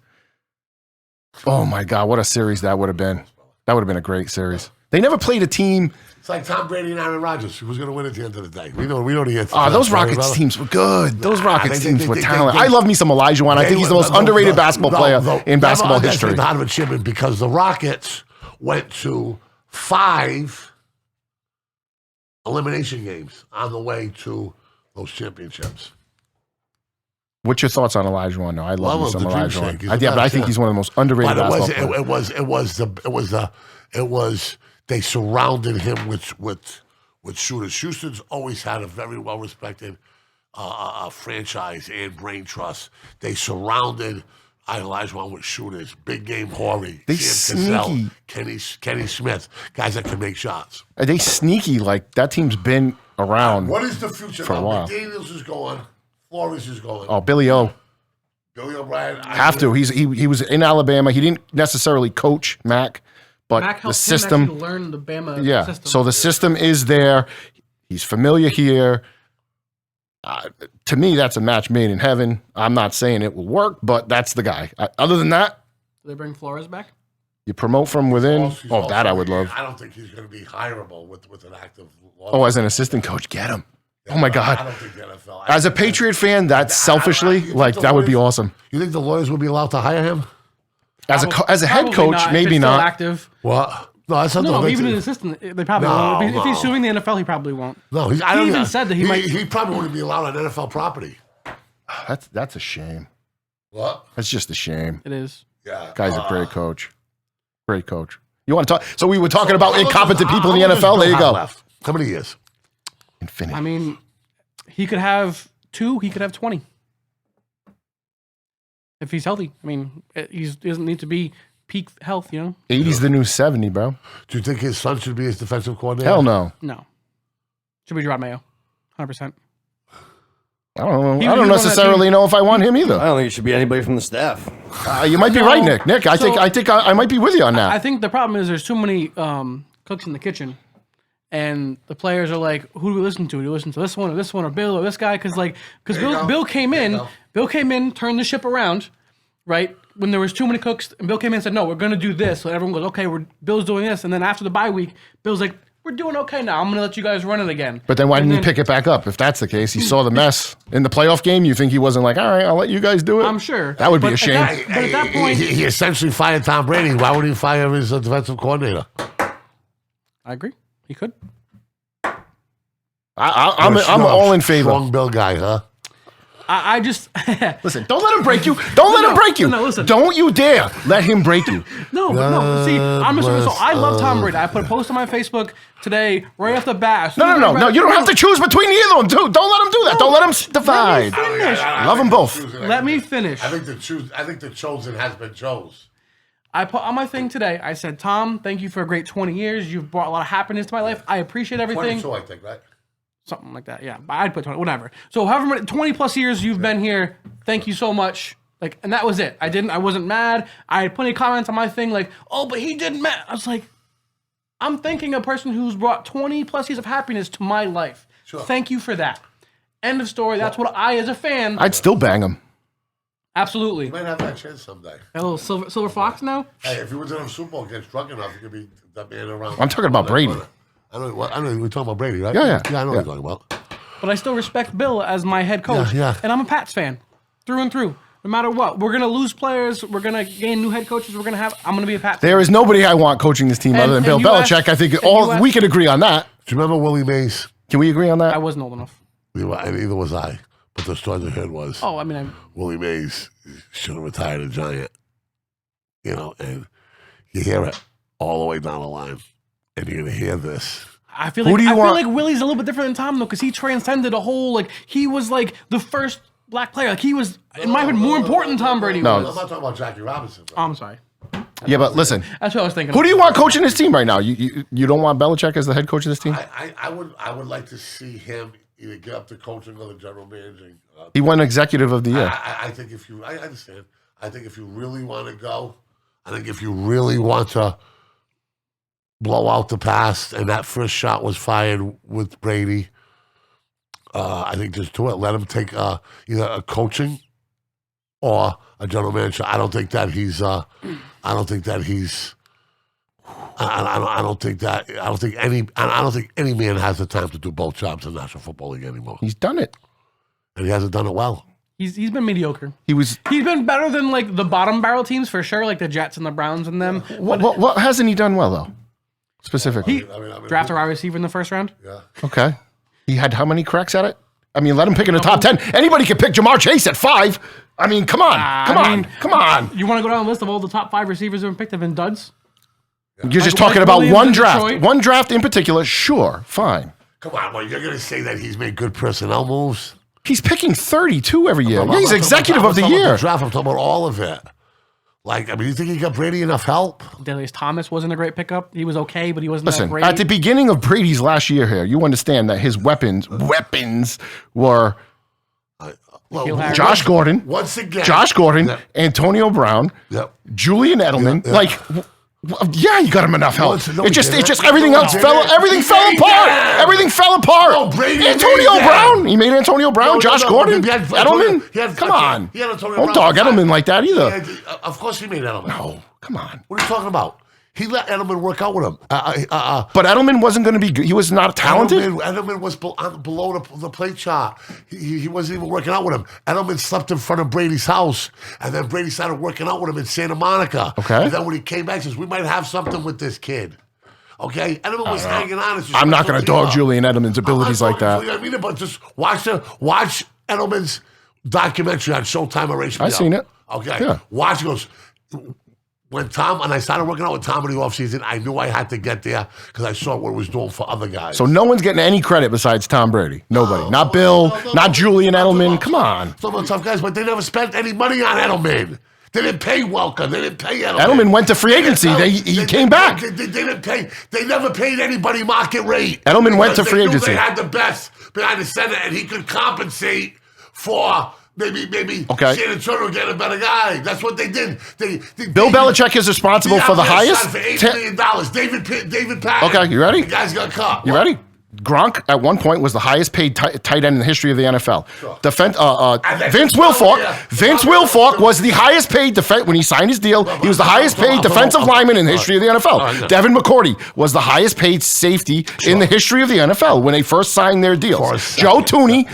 B: Oh my God, what a series that would have been. That would have been a great series. They never played a team.
A: It's like Tom Brady and Aaron Rodgers. Who's going to win at the end of the day? We know the answer.
B: Those Rockets teams were good. Those Rockets teams were talented. I love me some Elijah Wan. I think he's the most underrated basketball player in basketball history.
A: The Donovan Shipman because the Rockets went to 5 elimination games on the way to those championships.
B: What's your thoughts on Elijah Wan? No, I love me
A: him,
B: some
A: the
B: Elijah Wan.
A: Dream Shake. He's the
B: Yeah, but I
A: best,
B: think
A: yeah.
B: he's one of the most underrated
A: But
B: basketball players.
A: it was they surrounded him with shooters. Houston's always had a very well respected franchise and brain trust. They surrounded Elijah Wan with shooters, big game Horry,
B: They
A: Sam Cassell,
B: sneaky.
A: Kenny Smith, guys that can make shots.
B: Are they sneaky? Like that team's been around.
A: What is the future?
B: For a
A: now?
B: while.
A: McDaniels is going. Flores is going.
B: Oh, Billy O.
A: Billy O'Brien.
B: Have to. He was in Alabama. He didn't necessarily coach Mac, but
C: Mac
B: the
C: helped
B: system.
C: him actually learn the Bama
B: Yeah.
C: system.
B: So the system is there. He's familiar here. To me, that's a match made in heaven. I'm not saying it will work, but that's the guy. Other than that,
C: Do they bring Flores back?
B: you promote from within.
A: He's
B: Oh, that I would love.
A: I don't think he's going to be hireable with an active.
B: Oh, as an assistant coach, get him. Oh my
A: I
B: God.
A: don't think the NFL.
B: As a Patriot fan, that's selfishly
A: you think
B: like
A: the
B: that would be
A: lawyers-
B: awesome.
A: You think the lawyers would be allowed to hire him?
B: As a head
C: Probably
B: coach,
C: not. If
B: maybe
C: it's still
B: not.
C: active.
A: What? No, that's not.
C: No,
A: that's-
C: even an assistant, they probably
A: No,
C: won't. If he's
A: no.
C: suing the NFL, he probably won't.
A: No,
C: He even said that he might-
A: He probably wouldn't be allowed on NFL property.
B: That's a shame.
A: What?
B: That's just a shame.
C: It is.
A: Yeah,
B: Guy's a great coach. Great coach. You want to talk? So we were talking about
A: How long
B: incompetent
A: does-
B: people in
A: how
B: the
A: long does
B: NFL.
A: Bill
B: There you
A: have
B: go.
A: Left? How many years?
B: Infinity.
C: I mean, he could have 2. He could have 20 if he's healthy. I mean, he doesn't need to be peak health.
B: 80's the new 70, bro.
A: Do you think his son should be his defensive coordinator?
B: Hell no.
C: No, should be Gerard Mayo, 100%.
B: I don't know.
C: He
B: I
C: was
B: don't
C: on that
B: necessarily know if I want him either.
D: I don't think it should be anybody from the staff.
B: You might be
C: No.
B: right, Nick. Nick, I think I might be with you on that.
C: I think the problem is there's too many cooks in the kitchen, and the players are like, "Who do we listen to? Do we listen to this one or Bill or this guy?" Because Bill came in, turned the ship around, right? When there was too many cooks, and Bill came in and said, "No, we're going to do this." So everyone goes, "Okay, Bill's doing this," and then after the bye week, Bill's like, "We're doing okay now. I'm going to let you guys run it again."
B: But then why
C: And
B: didn't he pick it back up? If that's the case, he saw the mess in the playoff game. You think he wasn't like, all right, I'll let you guys do it?
C: I'm sure.
B: That would be
C: But
B: a
C: at
B: shame.
C: that- But at that point,
A: he essentially fired Tom Brady. Why would he fire his defensive coordinator?
C: I agree. He could.
B: I'm all in favor.
A: Strong Bill guy, huh?
C: I just
B: Listen, don't let him break you. Don't let him break you.
C: No, listen.
B: Don't you dare let him break you.
C: no. See, I'm just so I love Tom Brady. I put a post on my Facebook today right off the bat.
B: No. You don't have to choose between either of them, too. Don't let him do that. Don't let him divide. Love them both.
C: Let me finish.
A: I think the chosen has been chose.
C: I put on my thing today. I said, Tom, thank you for a great 20 years. You've brought a lot of happiness to my life. I appreciate everything.
A: 22, I think, right?
C: Something like that, yeah. I'd put 20, whatever. So however many 20 plus years you've been here, thank you so much. Like, and that was it. I wasn't mad. I had plenty of comments on my thing like, oh, but he didn't mad. I was like, I'm thanking a person who's brought 20 plus years of happiness to my life.
A: Sure.
C: Thank you for that. End of story. That's what I, as a fan,
B: I'd still bang him.
C: absolutely.
A: You might have that chance someday.
C: A little silver fox now.
A: Hey, if he was in a Super Bowl, gets drunk enough, he could be that man around.
B: I'm talking about Brady.
A: I know we're talking about Brady, right?
B: Yeah.
A: I know what you're talking about.
C: But I still respect Bill as my head coach.
A: Yeah.
C: And I'm a Pats fan through and through. No matter what, we're gonna lose players. We're gonna gain new head coaches. I'm gonna be a Pats.
B: There is nobody I want coaching this team other than Bill
C: you
B: Belichick.
C: asked-
B: I think
C: and
B: we can agree on that.
A: Do you remember Willie Mays?
B: Can we agree on that?
C: I wasn't old enough.
A: Neither was I. But the story I heard was
C: Oh, I mean,
A: Willie Mays should have retired a Giant. And you hear it all the way down the line. And you're going to hear this.
C: I feel
B: Who
C: like
B: do you
C: feel
B: want-
C: like Willie's a little bit different than Tom though, because he transcended a whole he was like the first black player. Like he was, in my opinion, more important than Tom Brady
B: No.
A: I'm
C: was.
A: not talking about Jackie Robinson.
C: Oh, I'm sorry.
B: Yeah, but listen,
C: That's what I was thinking.
B: who do you want coaching this team right now? You don't want Belichick as the head coach of this team?
A: I would like to see him either get up to coaching or the general managing.
B: He won executive of the year.
A: I think I understand. I think if you really want to go, I think if you really want to blow out the past, and that first shot was fired with Brady, I think just do it. Let him take either a coaching or a general manager. I don't think he's I don't think any man has the time to do both jobs in the National Football League anymore.
B: He's done it.
A: And he hasn't done it well.
C: He's been mediocre.
B: He's
C: been better than the bottom barrel teams for sure, like the Jets and the Browns and them.
B: what hasn't he done well though? Specifically.
C: Draft a wide receiver in the first round.
A: Yeah.
B: Okay. He had how many cracks at it? I mean, let him pick in the top 10. Anybody can pick Jamar Chase at 5. I mean, come on. Come on.
C: You want to go down the list of all the top 5 receivers who have been picked have been duds?
B: You're just
C: Like
B: talking about
C: Williams
B: one
C: in
B: draft.
C: Detroit?
B: One draft in particular, sure, fine.
A: Come on, you're going to say that he's made good personnel moves?
B: He's picking 32 every year.
A: I'm
B: Yeah, he's
A: not
B: executive
A: talking
B: of the
A: about
B: year.
A: Draft. I'm talking about all of it. You think he got Brady enough help?
C: Darius Thomas wasn't a great pickup. He was okay, but he wasn't that
B: Listen,
C: great.
B: at the beginning of Brady's last year here, you understand that his weapons were
C: Hilario.
B: Josh Gordon,
A: Once again.
B: Antonio Brown,
A: Yep.
B: Julian Edelman.
A: Yeah.
B: Yeah, you got him enough help.
A: No,
B: It just
A: didn't.
B: everything
A: No,
B: else
A: he
B: fell
A: didn't.
B: everything fell
A: He
B: apart.
A: didn't.
B: Everything fell apart.
A: No, Brady
B: Antonio
A: made
B: Brown.
A: that.
B: He made Antonio Brown, Josh Gordon,
A: he had
B: Edelman.
A: he had-
B: Come on.
A: he had Antonio
B: Don't
A: Brown.
B: dog Edelman like that either.
A: Of course he made Edelman.
B: No, come on.
A: What are you talking about? He let Edelman work out with him.
B: But Edelman wasn't going to be good. He was not talented.
A: Edelman was below the plate chart. He wasn't even working out with him. Edelman slept in front of Brady's house, and then Brady started working out with him in Santa Monica.
B: Okay.
A: And then when he came back, he says, we might have something with this kid. Okay? Edelman was hanging on.
B: I'm not going to dog Julian Edelman's abilities like that.
A: I mean, but just watch Edelman's documentary on Showtime or HBO.
B: I've seen it.
A: Okay.
B: Yeah.
A: Watch. He goes, when I started working out with Tom in the offseason, I knew I had to get there because I saw what it was doing for other guys.
B: So no one's getting any credit besides Tom Brady. Nobody. Not Bill, not Julian Edelman. Come on.
A: Some of the tough guys, but they never spent any money on Edelman. They didn't pay Welker. They didn't pay Edelman.
B: Edelman went to free agency. He came back.
A: They didn't pay. They never paid anybody market rate.
B: Edelman went to
A: Because
B: free
A: they knew
B: agency.
A: They had the best behind the center, and he could compensate for maybe
B: Okay.
A: Shannon Turner get a better guy. That's what they did.
B: Bill Belichick is responsible for the highest.
A: for $8 million. David Patton.
B: Okay, you ready?
A: The guys got caught.
B: You ready? Gronk at one point was the highest paid tight end in the history of the NFL.
A: Sure.
B: Vince Wilfork was the highest paid defense when he signed his deal. He was the highest paid defensive lineman in the history of the NFL. Devin McCourty was the highest paid safety in the history of the NFL when they first signed their deals. Joe Tooney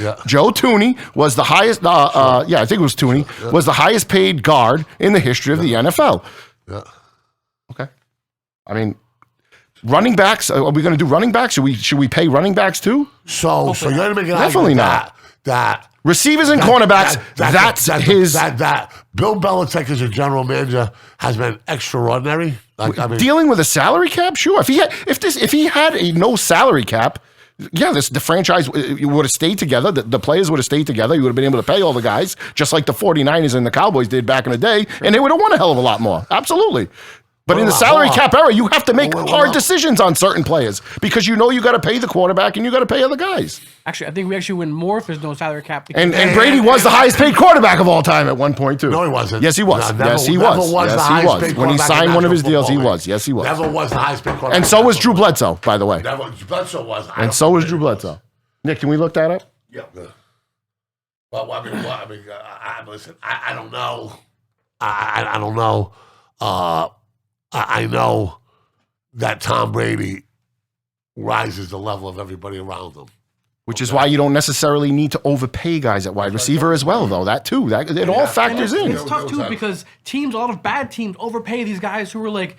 B: was the highest. I think it was Tooney was the highest paid guard in the history of the NFL.
A: Yeah.
B: Okay, I mean. Running backs? Are we going to do running backs? Should we pay running backs too?
A: So you're going to make an
B: Definitely
A: argument
B: not.
A: that
B: Receivers and cornerbacks, that's his...
A: That Bill Belichick as a general manager has been extraordinary. Like, I mean,
B: dealing with a salary cap, sure. If he had a no salary cap, yeah, the franchise would have stayed together. The players would have stayed together. You would have been able to pay all the guys, just like the 49ers and the Cowboys did back in the day, and they would have won a hell of a lot more. Absolutely. But in the salary cap era, you have to make hard decisions on certain players because you know you got to pay the quarterback and you got to pay other guys.
C: Actually, I think we actually win more if there's no salary cap.
B: And Brady was the highest paid quarterback of all time at one point, too.
A: No, he wasn't.
B: Yes, he was. Yes, he was. Yes, he was. When he signed one of his deals, he was. Yes, he was.
A: Never was the highest paid quarterback.
B: And so was Drew Bledsoe, by the way.
A: Bledsoe was.
B: And so was Drew Bledsoe. Nick, can we look that up?
A: Yeah. Well, listen, I don't know. I don't know. I know that Tom Brady rises the level of everybody around him.
B: Which is why you don't necessarily need to overpay guys at wide receiver as well, though. That too. It all factors in.
C: It's tough, too, because a lot of bad teams overpay these guys who are, like,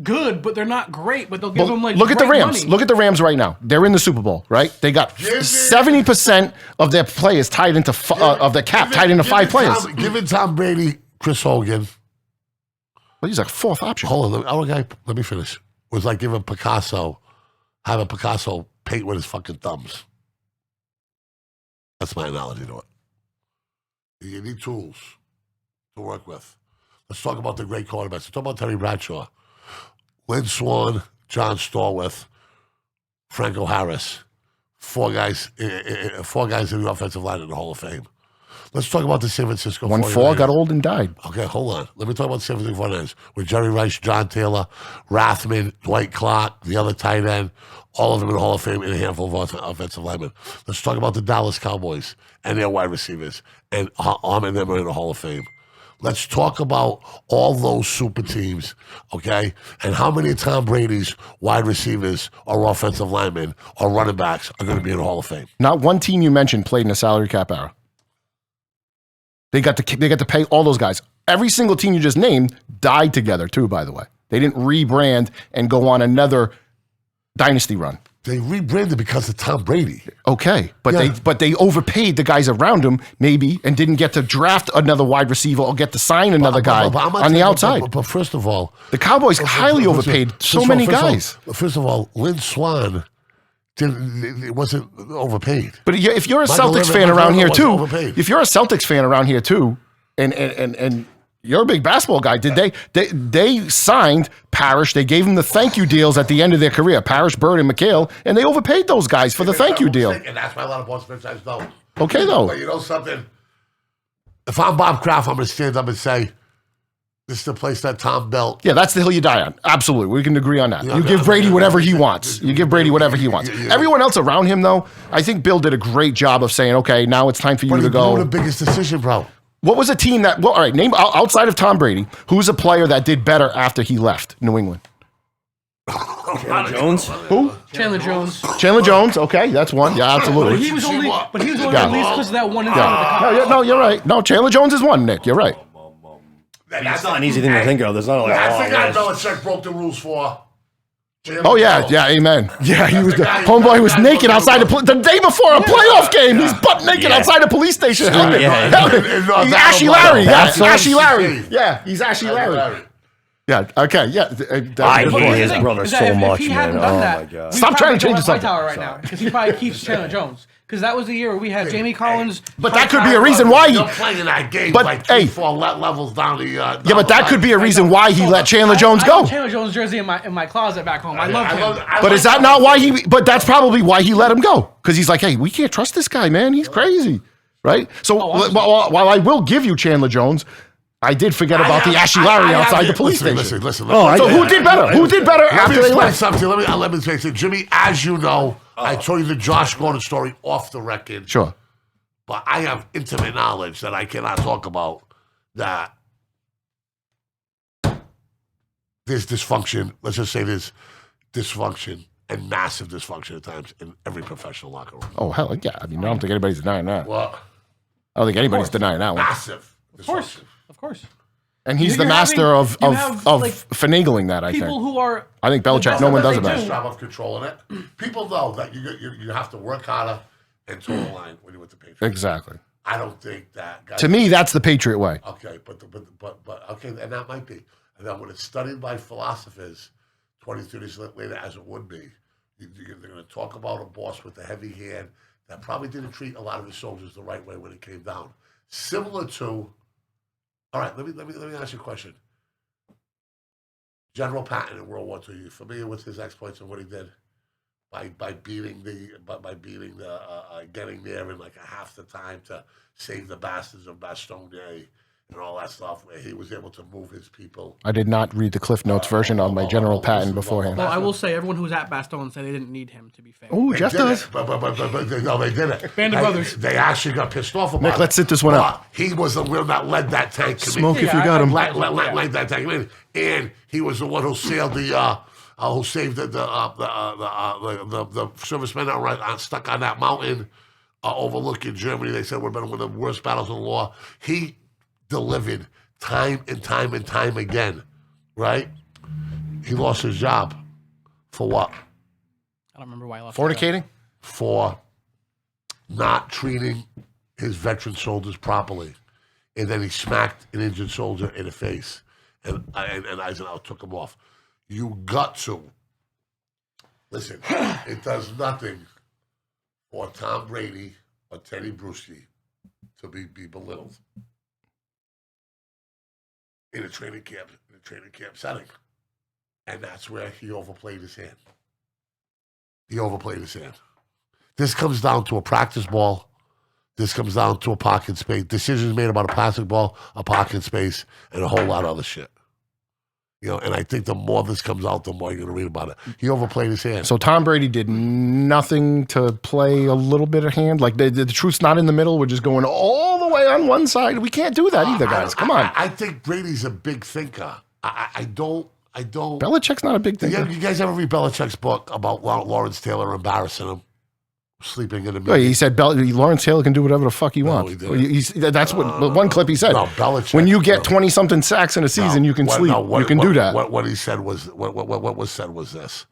C: good, but they're not great, but they'll give them, like,
B: look at the Rams.
C: Money.
B: Look at the Rams right now. They're in the Super Bowl, right? They got 70% of their players tied into, of the cap tied into 5 players.
A: Giving Tom Brady Chris Hogan.
B: Well, he's like 4th option.
A: Hold on, let me finish. It was like having Picasso paint with his fucking thumbs. That's my analogy to it. You need tools to work with. Let's talk about the great quarterbacks. Let's talk about Terry Bradshaw, Lynn Swann, John Stallworth, Franco Harris. 4 guys in the offensive line in the Hall of Fame. Let's talk about the San Francisco 49ers.
B: 4 got old and died.
A: Okay, hold on. Let me talk about the San Francisco 49ers with Jerry Rice, John Taylor, Rathman, Dwight Clark, the other tight end, all of them in the Hall of Fame and a handful of offensive linemen. Let's talk about the Dallas Cowboys and their wide receivers, and Arm and them are in the Hall of Fame. Let's talk about all those super teams, okay? And how many Tom Brady's wide receivers or offensive linemen or running backs are going to be in the Hall of Fame?
B: Not one team you mentioned played in a salary cap era. They got to pay all those guys. Every single team you just named died together too, by the way. They didn't rebrand and go on another dynasty run.
A: They rebranded because of Tom Brady.
B: Okay, but they overpaid the guys around him maybe and didn't get to draft another wide receiver or get to sign another guy on the outside.
A: But first of all,
B: the Cowboys highly overpaid so many guys.
A: First of all, Lynn Swann it wasn't overpaid.
B: But if you're a Celtics fan around here too, and you're a big basketball guy, they signed Parrish, they gave him the thank you deals at the end of their career, Parrish, Bird, and McHale, and they overpaid those guys for the thank you deal.
A: And that's why a lot of Boston franchises don't.
B: Okay, though.
A: But you know something? If I'm Bob Kraft, I'm going to stand up and say, this is the place that Tom built.
B: Yeah, that's the hill you die on. Absolutely. We can agree on that. You give Brady whatever he wants. You give Brady whatever he wants. Everyone else around him, though, I think Bill did a great job of saying, okay, now it's time for you to go.
A: The biggest decision, bro.
B: What was a team that, well, all right, name outside of Tom Brady, who's a player that did better after he left New England?
D: Chandler Jones?
B: Who?
C: Chandler Jones.
B: Chandler Jones, okay, that's one. Yeah, absolutely.
C: But he was only at least because of that one incident with the Cowboys.
B: No, you're right. No, Chandler Jones is one, Nick. You're right.
D: That's not an easy thing to think of. There's not like,
A: I think Belichick broke the rules for.
B: Oh yeah, amen. Yeah, he was the homeboy was naked outside the day before a playoff game. He's butt naked outside a police station. He's Ashy Larry. Yeah, Ashy Larry. Yeah, he's Ashy Larry. Yeah. Okay. Yeah.
D: I hate his brother so much,
C: he
D: man.
C: hadn't done
D: Oh
C: that,
D: my god.
B: Stop trying to change the subject.
C: Right now, because he probably keeps Chandler Jones. Because that was the year where we had Jamie Collins.
B: But that could be a reason why he.
A: They're playing that game
B: But
A: like
B: hey,
A: 4 levels down the.
B: Yeah, but that could be a reason why he let Chandler Jones
C: I
B: go.
C: have Chandler Jones jersey in my closet back home. I love him.
B: But is that not why he? But that's probably why he let him go. Because he's like, hey, we can't trust this guy, man. He's crazy, right? So while I will give you Chandler Jones, I did forget about the Ashy Larry outside the police station.
A: Listen.
B: So who did better? Who did better after they left?
A: Let me say something. Jimmy, as you know, I told you the Josh Gordon story off the record.
B: Sure.
A: But I have intimate knowledge that I cannot talk about that there's dysfunction. Let's just say there's dysfunction and massive dysfunction at times in every professional locker room.
B: Oh, hell yeah. I mean, I don't think anybody's denying that.
A: Well,
B: I don't think anybody's denying that one.
A: massive dysfunction.
C: Of course.
B: And he's the master of finagling that, I think.
C: People who are.
B: I think Belichick, no one does it
A: Best
B: better.
A: job of controlling it. People know that you have to work harder and toe the line when you're with the Patriots.
B: Exactly.
A: I don't think that.
B: To me, that's the Patriot way.
A: Okay, but okay, and that might be. And then when it's studied by philosophers, 20, 30 years later, as it would be, they're going to talk about a boss with a heavy hand that probably didn't treat a lot of his soldiers the right way when it came down. Similar to, all right, let me ask you a question. General Patton in World War II, you familiar with his exploits and what he did? By beating getting there in like a half the time to save the bastards of Bastogne and all that stuff, where he was able to move his people.
B: I did not read the Cliff Notes version on my General Patton beforehand.
C: Well, I will say everyone who was at Bastogne said they didn't need him, to be fair.
B: Oh, Jeff does.
A: But no, they didn't.
C: Band of Brothers.
A: They actually got pissed off about
B: Nick,
A: it.
B: let's sit this one out.
A: He was the one that led that tank.
B: Smoke if you got him.
A: Led that tank in, and he was the one who sailed who saved the servicemen that were stuck on that mountain overlooking Germany. They said would have been one of the worst battles in the war. He delivered time and time and time again, right? He lost his job for what?
C: I don't remember why I lost.
B: Fornicating?
A: For not treating his veteran soldiers properly. And then he smacked an injured soldier in the face. And Eisenhower took him off. You got to. Listen, it does nothing for Tom Brady or Teddy Bruschi to be belittled in a training camp setting. And that's where he overplayed his hand. This comes down to a practice ball. This comes down to a pocket space. Decisions made about a plastic ball, a pocket space, and a whole lot of other shit. And I think the more this comes out, the more you're going to read about it. He overplayed his hand.
B: So Tom Brady did nothing to play a little bit of hand? Like the truth's not in the middle? We're just going all the way on one side? We can't do that either, guys. Come on.
A: I think Brady's a big thinker. I don't.
B: Belichick's not a big thinker.
A: You guys ever read Belichick's book about Lawrence Taylor embarrassing him? Sleeping in the
B: middle. He said Lawrence Taylor can do whatever the fuck he wants. That's what one clip he said.
A: No, Belichick,
B: when you get 20-something sacks in a season, you can sleep. You can do that.
A: What he said was what was said was this.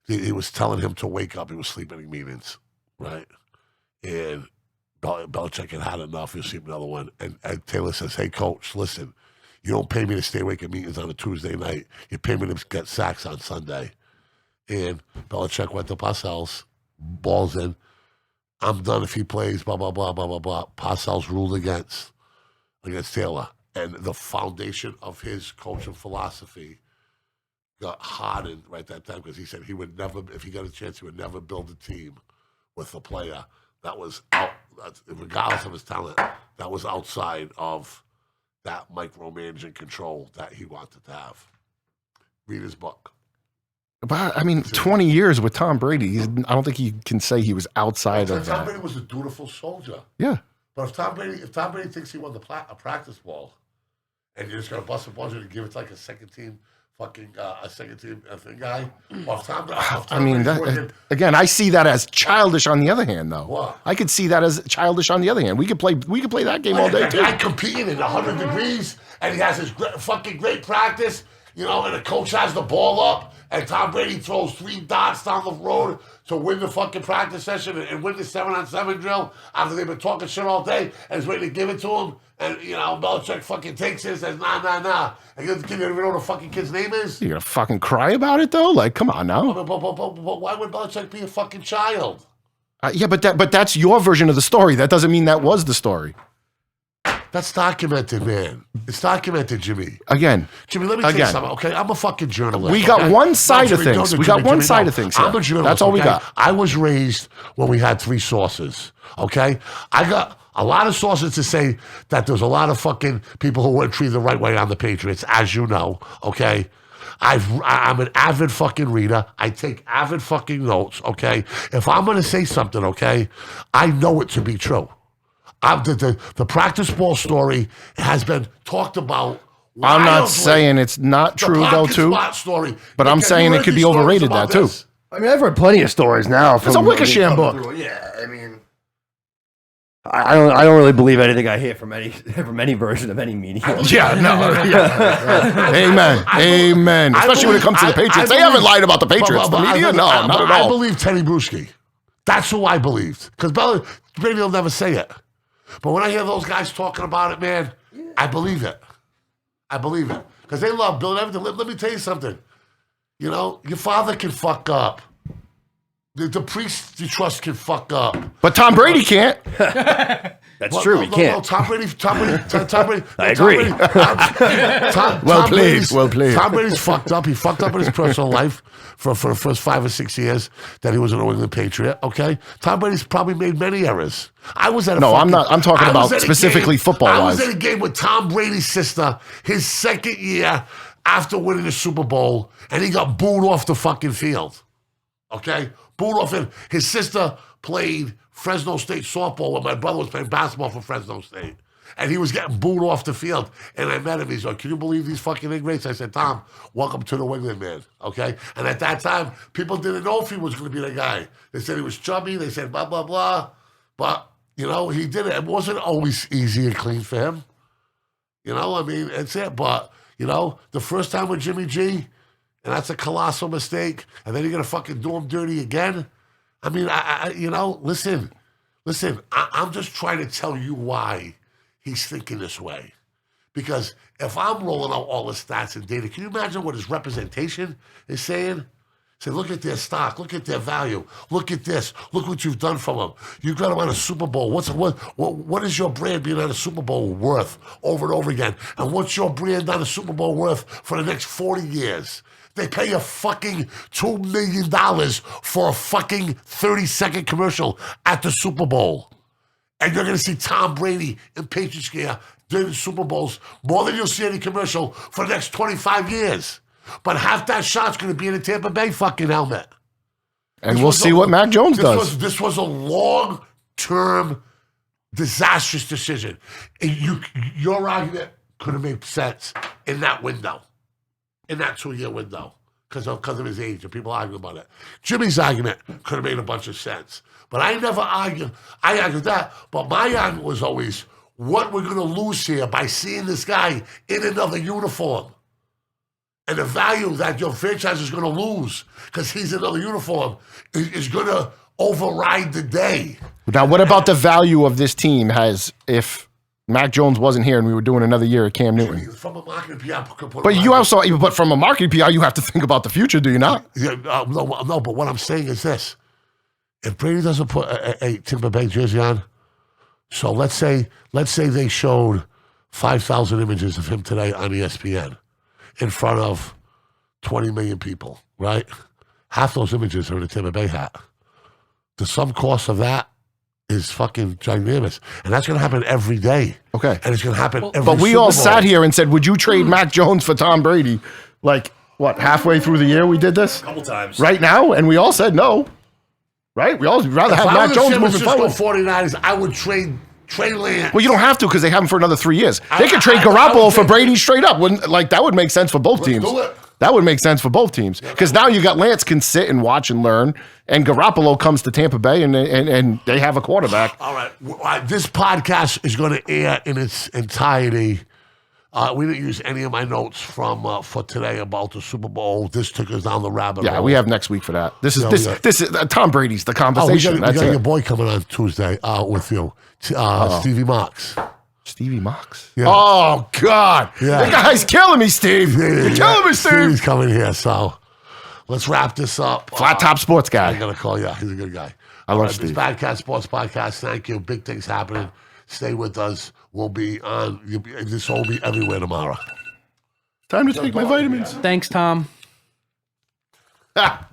A: He was telling him to wake up. He was sleeping in meetings, right? And Belichick had enough. He was sleeping another one. And Taylor says, "Hey, coach, listen. You don't pay me to stay awake at meetings on a Tuesday night. You pay me to get sacks on Sunday." And Belichick went to Parcells. Balls in. I'm done if he plays, blah, blah, blah, blah, blah, blah. Parcells ruled against Taylor. And the foundation of his coaching philosophy got hardened right that time because he said he would never, if he got a chance, he would never build a team with a player that was out, regardless of his talent, that was outside of that micromanaging control that he wanted to have. Read his book.
B: But, 20 years with Tom Brady, I don't think he can say he was outside of that.
A: Tom Brady was a dutiful soldier.
B: Yeah.
A: But if Tom Brady thinks he won a practice ball, and you're just going to bust a ball and give it to like a second team thing guy, or if Tom
B: again, I see that as childish on the other hand, though.
A: What?
B: I could see that as childish on the other hand. We could play that game all day, too.
A: Guy competing in 100 degrees, and he has his great practice, and the coach has the ball up, and Tom Brady throws 3 darts down the road to win the fucking practice session and win the 7-on-7 drill after they've been talking shit all day and is waiting to give it to him. And, Belichick fucking takes it and says, nah. And the kid, you don't even know what the fucking kid's name is?
B: You gonna fucking cry about it, though? Like, come on now.
A: But why would Belichick be a fucking child?
B: Yeah, but that's your version of the story. That doesn't mean that was the story.
A: That's documented, man. It's documented, Jimmy.
B: Jimmy,
A: let me tell you something, okay? I'm a fucking journalist.
B: We got one side of things. We got one side of things here.
A: I'm a journalist.
B: That's all we got.
A: I was raised when we had 3 sources, okay? I got a lot of sources to say that there's a lot of fucking people who weren't treated the right way on the Patriots, as you know, okay? I'm an avid fucking reader. I take avid fucking notes, okay? If I'm going to say something, okay, I know it to be true. The practice ball story has been talked about.
B: I'm not saying it's not true, though, too.
A: Story.
B: But I'm saying it could be overrated, that, too.
D: I've heard plenty of stories now.
B: It's a Wickersham book.
D: Yeah, I don't really believe anything I hear from any version of any media.
B: Yeah, no. Yeah. Amen. Especially when it comes to the Patriots. They haven't lied about the Patriots. The media? No, not at all.
A: I believe Teddy Bruschi. That's who I believed. Because Brady will never say it. But when I hear those guys talking about it, man, I believe it. I believe it. Because they love Bill and everything. Let me tell you something. You know, your father can fuck up. The priest you trust can fuck up.
B: But Tom Brady can't.
D: That's true. He can't.
A: No, Tom Brady.
D: I agree.
B: Well played.
A: Tom Brady's fucked up. He fucked up in his personal life for the first 5 or 6 years that he was a New England Patriot. Okay, Tom Brady's probably made many errors. I was at a
B: I'm not. I'm talking about specifically football wise.
A: I was at a game with Tom Brady's sister, his second year after winning the Super Bowl, and he got booed off the fucking field. Okay, booed off him. His sister played Fresno State softball when my brother was playing basketball for Fresno State. And he was getting booed off the field. And I met him. He's like, can you believe these fucking ingrates? I said, Tom, welcome to New England, man. Okay? And at that time, people didn't know if he was going to be the guy. They said he was chubby. They said blah, blah, blah. But, you know, he did it. It wasn't always easy and clean for him. You know, I mean, that's it. But, you know, the first time with Jimmy G, and that's a colossal mistake, and then you're going to fucking do him dirty again. I mean, you know, listen, I'm just trying to tell you why he's thinking this way. Because if I'm rolling out all the stats and data, can you imagine what his representation is saying? Say, look at their stock, look at their value, look at this, look what you've done for them. You got them on a Super Bowl. What is your brand being on a Super Bowl worth over and over again? And what's your brand on a Super Bowl worth for the next 40 years? They pay you fucking $2 million for a fucking 30-second commercial at the Super Bowl. And you're going to see Tom Brady in Patriots gear during the Super Bowls more than you'll see any commercial for the next 25 years. But half that shot's going to be in a Tampa Bay fucking helmet.
B: And we'll see what Mac Jones does.
A: This was a long-term disastrous decision. And your argument could have made sense in that window. In that 2-year window, because of his age, and people argue about it. Jimmy's argument could have made a bunch of sense. But I never argued. I argued that. But my argument was always, what we're going to lose here by seeing this guy in another uniform. And the value that your franchise is going to lose because he's in another uniform is going to override the day.
B: Now, what about the value of this team if Mac Jones wasn't here and we were doing another year at Cam Newton?
A: From a marketing PR,
B: but from a marketing PR, you have to think about the future, do you not?
A: Yeah, no. But what I'm saying is this: if Brady doesn't put a Tampa Bay jersey on, so let's say they showed 5,000 images of him today on ESPN in front of 20 million people, right? Half those images are in a Tampa Bay hat. The sum cost of that is fucking ginormous. And that's going to happen every day.
B: Okay.
A: And it's going to happen every
B: But we
A: Super
B: all
A: Bowl.
B: sat here and said, would you trade Mac Jones for Tom Brady? Like, what, halfway through the year we did this?
E: A couple times.
B: Right now? And we all said no. Right? We all rather have Mac Jones moving forward.
A: If I was the San Francisco 49ers, I would trade Trey Lance.
B: Well, you don't have to because they have him for another 3 years. They could trade Garoppolo for Brady straight up. That would make sense for both teams.
A: Do it.
B: That would make sense for both teams because now you got Lance can sit and watch and learn, and Garoppolo comes to Tampa Bay and they have a quarterback.
A: All right. This podcast is going to air in its entirety. We didn't use any of my notes from for today about the Super Bowl. This took us down the rabbit hole.
B: Yeah, we have next week for that. This is Tom Brady's the conversation.
A: We got your boy coming on Tuesday with you, Stevie Mox.
B: Stevie Mox?
A: Yeah.
B: Oh, God.
A: Yeah.
B: The guy's killing me, Steve. You're killing me, Steve.
A: Stevie's coming here, so let's wrap this up.
B: Flat top sports guy.
A: I'm going to call you. He's a good guy.
B: I love Steve.
A: This BadCatz Sports Podcast. Thank you. Big things happening. Stay with us. We'll be on. This will be everywhere tomorrow.
B: Time to take my vitamins.
C: Thanks, Tom.
B: Ah.